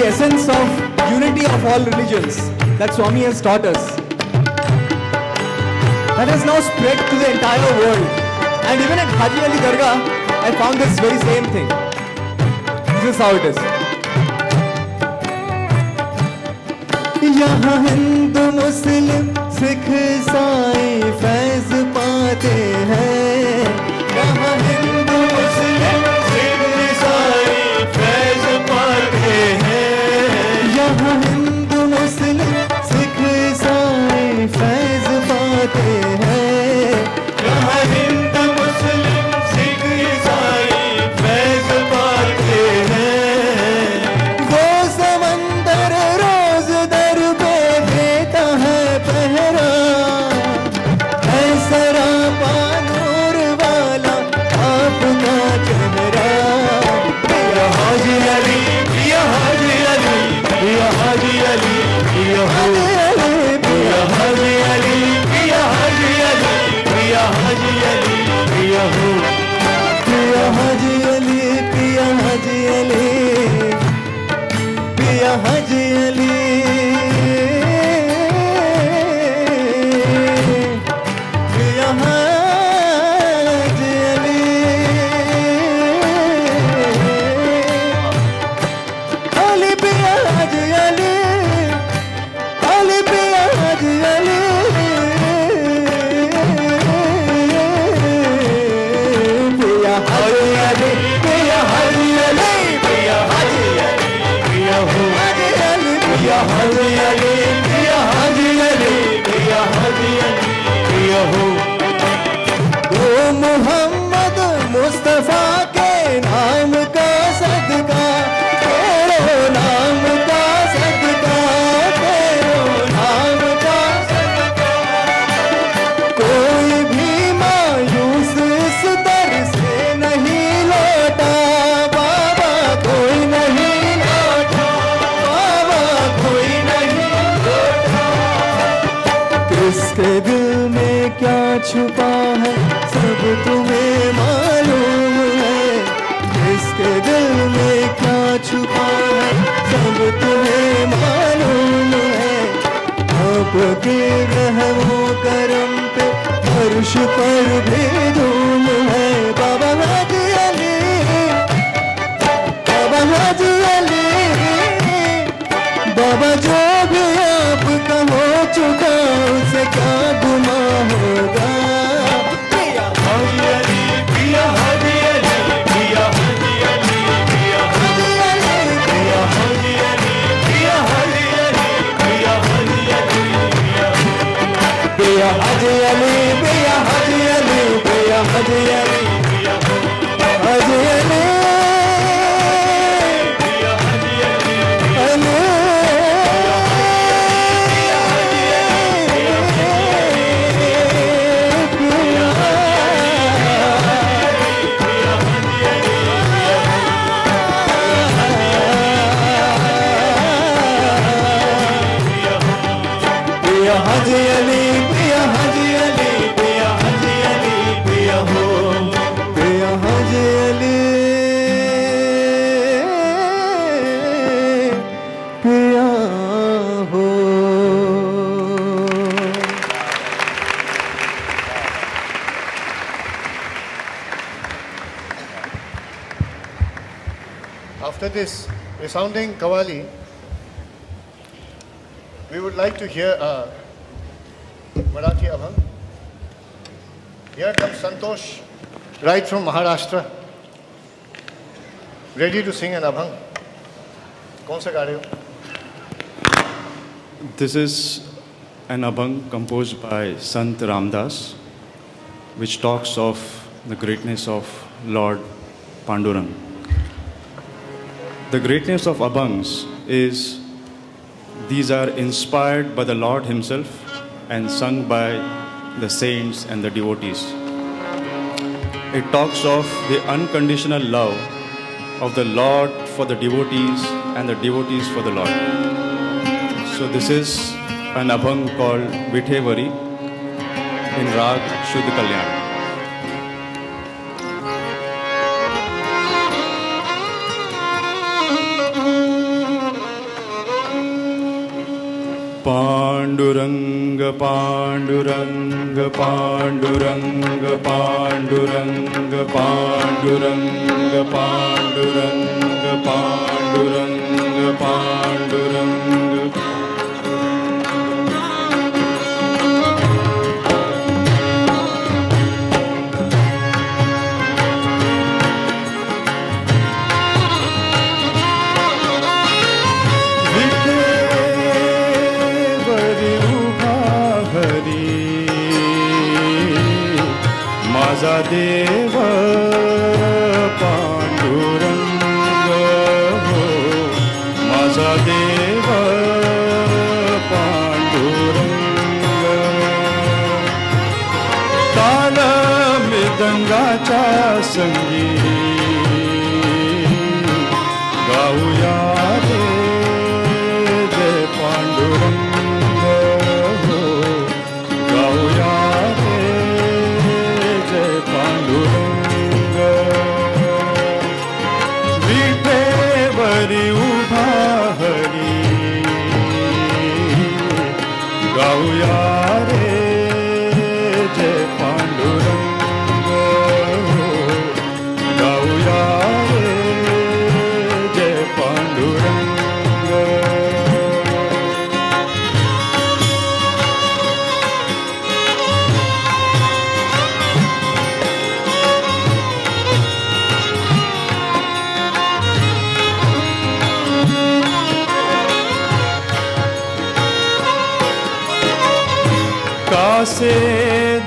the essence of unity of all religions that Swami has taught us. That has now spread to the entire world. And even at Haji Ali Dargah, I found this very same thing. This is how it is. यहाँ हिंदू मुस्लिम सिख ईसाई फैज पाते हैं, यहाँ हिंदू मुस्लिम सिख ईसाई फैज पाते हैं, यहाँ हिंदू मुस्लिम सिख ईसाई फैज पाते हैं, यहाँ हिंदू मुस्लिम सिख ईसाई फैज पाते हैं। वो समंदर रोज दर पे देता है पहरा, ऐसा नूर वाला आपका चेहरा। पिया हाजी अली, पिया हाजी अली, पिया हाजी अली, पिया हाजी अली, पिया हाजी अली, पिया हाजी अली, पिया हाजी अली, पिया हो, पिया हाजी अली, पिया हाजी अली, पिया हाजी अली, पिया हाजी अली, अली पिया हाजी अली, अली पिया हाजी अली, पिया हाजी अली, पिया हाजी अली, पिया हाजी अली, पिया हो, हाजी अली, पिया हाजी अली, पिया हाजी अली, पिया हाजी अली, पिया हो। ओ मोहम्मद मुस्तफा के नाम का सदका, तेरो नाम का सदका, तेरो नाम का सदका। कोई भी मायूस इस दर से नहीं लौटा बाबा, कोई नहीं लौटा बाबा, कोई नहीं लौटा। किसके दिल में क्या छुपा है सब तुम्हें मालूम है, किसके दिल में क्या छुपा है सब तुम्हें मालूम है। आपके रहमो करम पे अर्श पर भी धूम है। बाबा हाजी अली, बाबा हाजी अली, बाबा जो भी आपका हो चुका उसे क्या गुमा होगा। पिया हाजी अली, पिया हाजी अली, पिया हाजी अली, पिया हाजी अली, पिया हाजी अली, पिया हाजी अली, पिया हाजी अली, पिया हाजी अली, पिया हाजी अली, पिया हाजी अली, पिया हाजी अली, पिया हाजी अली, अली, पिया हाजी अली, पिया हाजी अली, पिया हाजी अली, पिया हो, पिया हाजी अली, पिया हो। After this resounding Qawwali, we would like to hear a Marathi Abhang. Here comes Santosh, right from Maharashtra, ready to sing an Abhang. कौन सा गा रहे हो? This is an abhang composed by Sant Ramdas, which talks of the greatness of Lord Pandurang. The greatness of abhangs is these are inspired by the Lord Himself and sung by the saints and the devotees. It talks of the unconditional love of the Lord for the devotees and the devotees for the Lord. So this is an abhang called Vithevari in Rag Shuddh Kalyan. Pandurang Pandurang Pandurang Pandurang Pandurang Pandurang Pandurang Pandurang माझा देव पांडुरंग हो माझा देव पांडुरंग ताल मृदंगाच्या संगी गाऊया रे जय पांडुरंग हो गाऊया विठेवरी उभा हरी गाऊया रे जय पांडुरंग हो गाऊया रे जय पांडुरंग कासे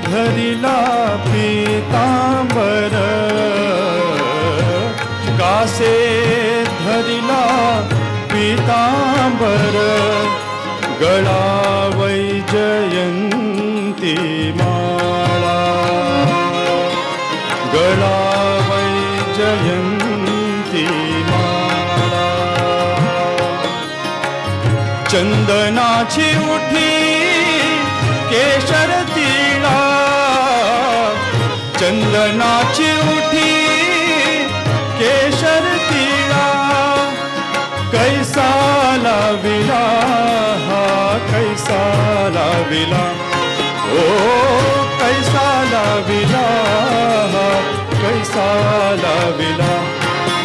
धरिला पीतांबर कासे धरिला पीतांबर गळा वैजयंती माळा गळा वैजयंती माळा चंदनाची उठी केशर तिळा चंदनाची उठी केशर तिळा कैसा लाविला हा कैसा लाविला ओ कैसा लाविला हा कैसा लाविला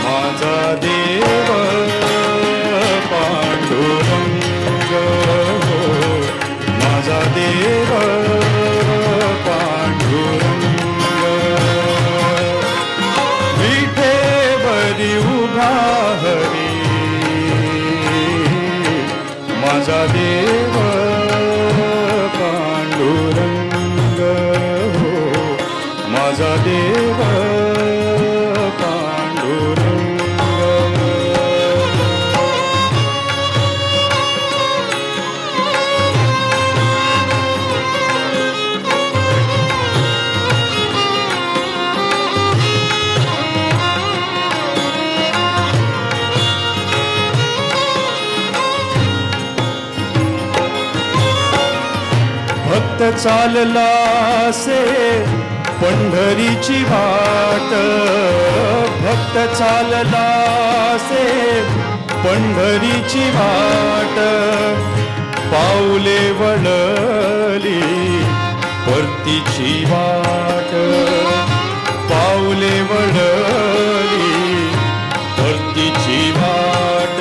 माझा देव पांडुरंग हो माझा देव पांडुरंग विठेवरी उभा हरी माझा देव पांडुरंग हो माझा देव भक्त चालला से पंढरीची वाट भक्त चालला से पंढरीची वाट पाऊले वळली परतीची वाट पाऊले वळली परतीची वाट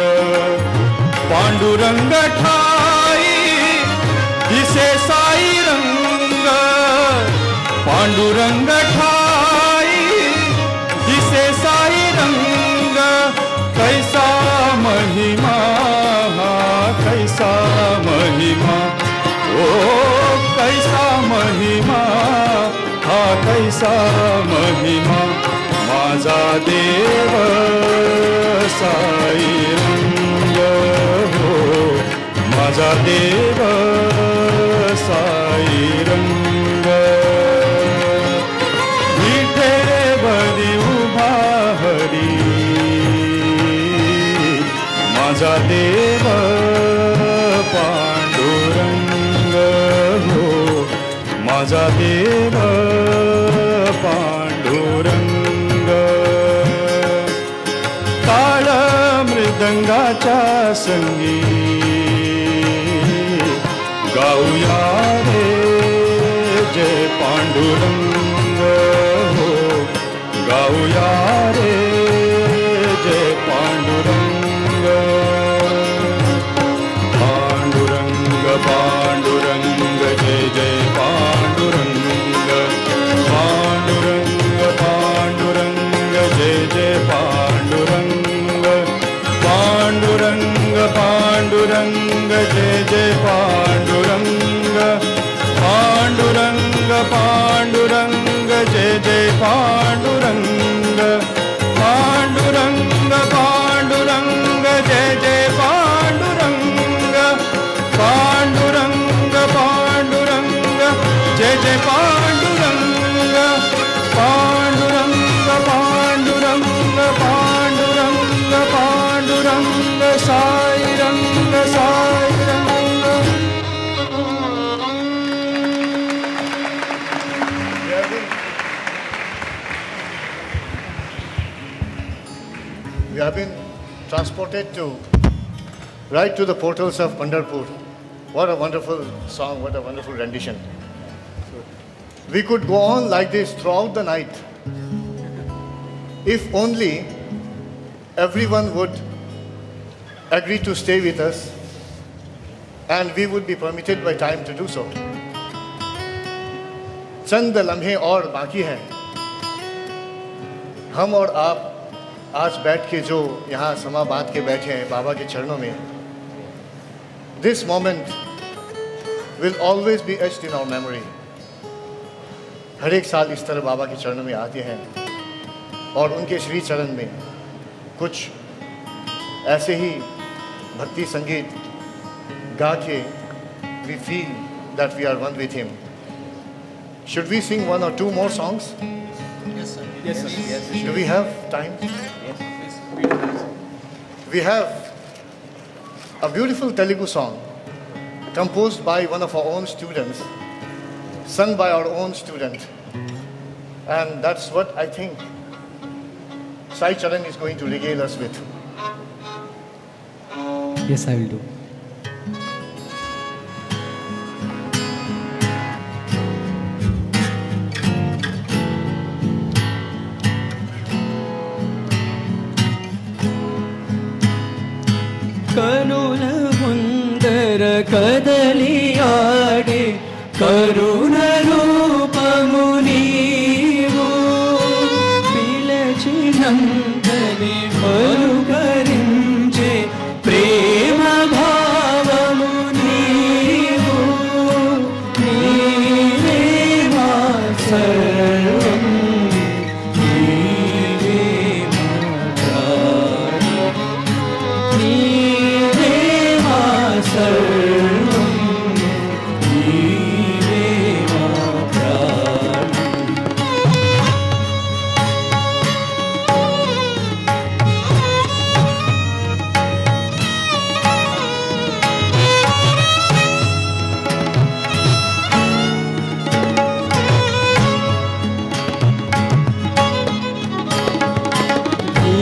पांडुरंग ठाई दिसे साई रंग पांडुरंग ठाई दिसे साई रंग कैसा महिमा हा कैसा महिमा ओ कैसा महिमा हा कैसा महिमा माझा देव साई रंग हो माझा देव साई रंग विठेवरी उभा हरी माझा देव पांडुरंग हो माझा देव पांडुरंग काळ मृदंगाच्या संगी गाऊया रे जय पांडुरंग हो, गाऊया रे जय पांडुरंग। पांडुरंग पांडुरंग जय जय पांडुरंग, पांडुरंग पांडुरंग जय जय पांडुरंग, पांडुरंग पांडुरंग जय जय पांडुरंग, पांडुरंग पांडुरंग जय जय पांडुरंग, पांडुरंग पांडुरंग जय जय पांडुरंग, पांडुरंग पांडुरंग जय जय पांडुरंग, पांडुरंग पांडुरंग पांडुरंग पांडुरंग साई रंग साई रंग। We have been transported right to the portals of Pandharpur. What a wonderful song, what a wonderful rendition. We could go on like this throughout the night if only everyone would agree to stay with us and we would be permitted by time to do so. चंद लम्हे और बाकी हैं, हम और आप आज बैठ के जो यहाँ समा बांध के बैठे हैं बाबा के चरणों में, this moment will always be etched in our memory. हर एक साल इस तरह बाबा के चरणों में आते हैं और उनके श्री चरण में कुछ ऐसे ही भक्ति संगीत गा के we feel that we are one with him. Should we sing one or two more songs? Yes, sir. Yes, sir. Yes, sir. Do we have time? Yes. We have a beautiful Telugu song composed by one of our own students, sung by our own student. And that's what I think Sai Charan is going to regale us with. Yes, I will do. కనుల ముందర కదలియాడే కరుణ రూపము నీవు, పిలచినంతనే పలుకరించే ప్రేమ భావము నీవు, నీవే మా సర్వం, నీవే మా ప్రాణం, నీవే మా సర్వం, నీవే మా ప్రాణం.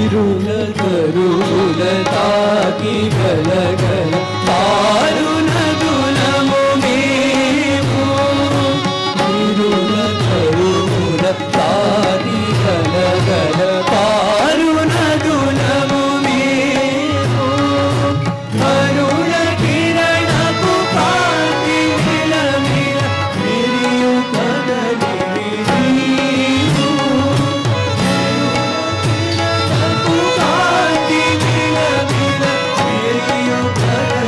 ఇరుల కరుల తాకి గలగల పారు నదులము మేము, ఇరుల కరుల తాకి గలగల పారు నదులము మేము, అరుణ కిరణపు కాంతి మిలమిల విరియు కదలి నీవు, కాంతి మిలమిల విరియు కదలి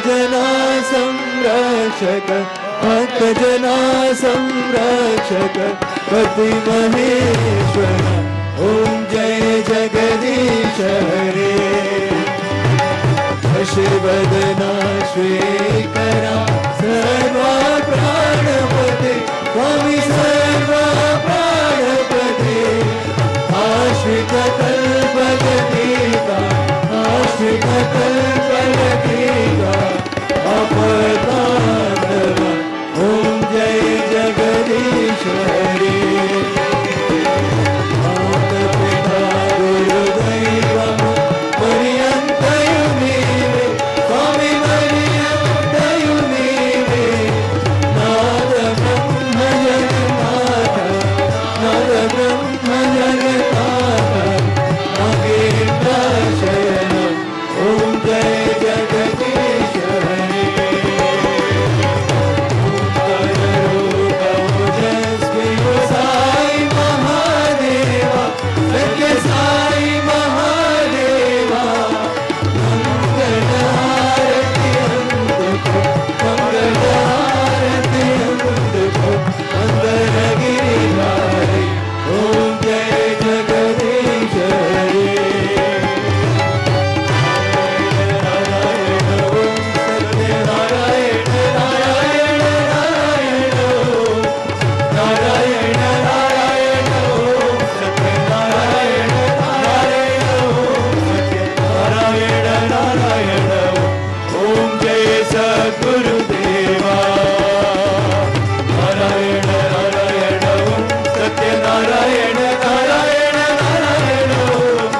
जना संरक्षक भक्त जना संरक्षक पति महेश्वर ओम जय जगदीश हरे शिवदना श्रीकरा सर्वा प्राणपते स्वामी सर्वा प्राणपते आश्रित कल्पगीता आश्रित कल्पगीता अपदानव ओम जय जगदीश हरे मात पिता गुरुदैवम पर्यन्तयुनीवे स्वामी पर्यन्तयुनीवे नाद ब्रह्म जगन्नाथ नाद ब्रह्म जगन्नाथ नागेन्द्र शयन ओम जय जगदीश हरे ओंकार साई महादेवा सत्य साई महादेवा मंगलारती अंतको मंगलारती अंतको अंदर गिरिधारी ओम जय जगदीश हरे नारायण ओम सत्य नारायण नारायण नारायण ओम नारायण नारायण ओम सत्य नारायण नारायण ओम सत्य नारायण नारायण ओम जय सद्गुरुदेवा नारायण नारायण ओम सत्य नारायण नारायण नारायण ओम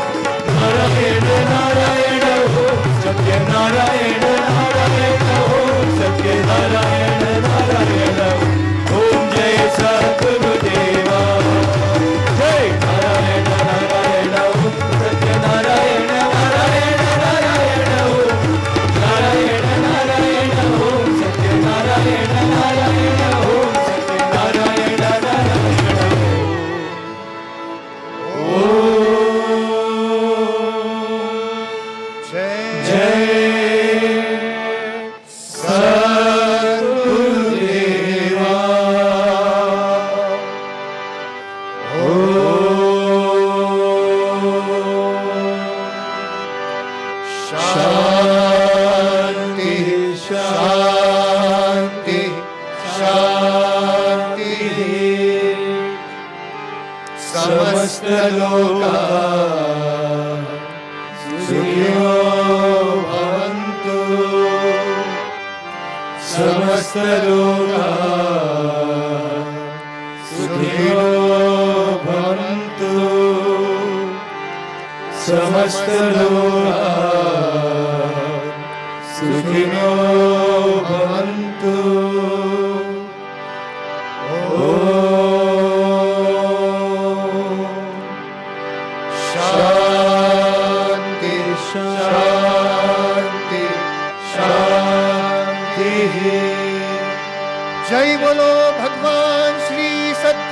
नारायण नारायण ओम सत्य नारायण नारायण ओम सत्य नारायण नारायण ओम जय सद्गुरुदेवा जय नारायण नारायण ओम सत्य नारायण नारायण नारायण ओम नारायण नारायण ओम सत्य नारायण नारायण ओम सत्य नारायण नारायण जय सद्गुरुदेवा शांति शांति शांति समस्त लोका सुखिनो भवन्तु समस्त लोका सुखिनो भवन्तु समस्त लोका सुखिनो भवन्तु शांति शांति शांति जय बोलो भगवान श्री सत्य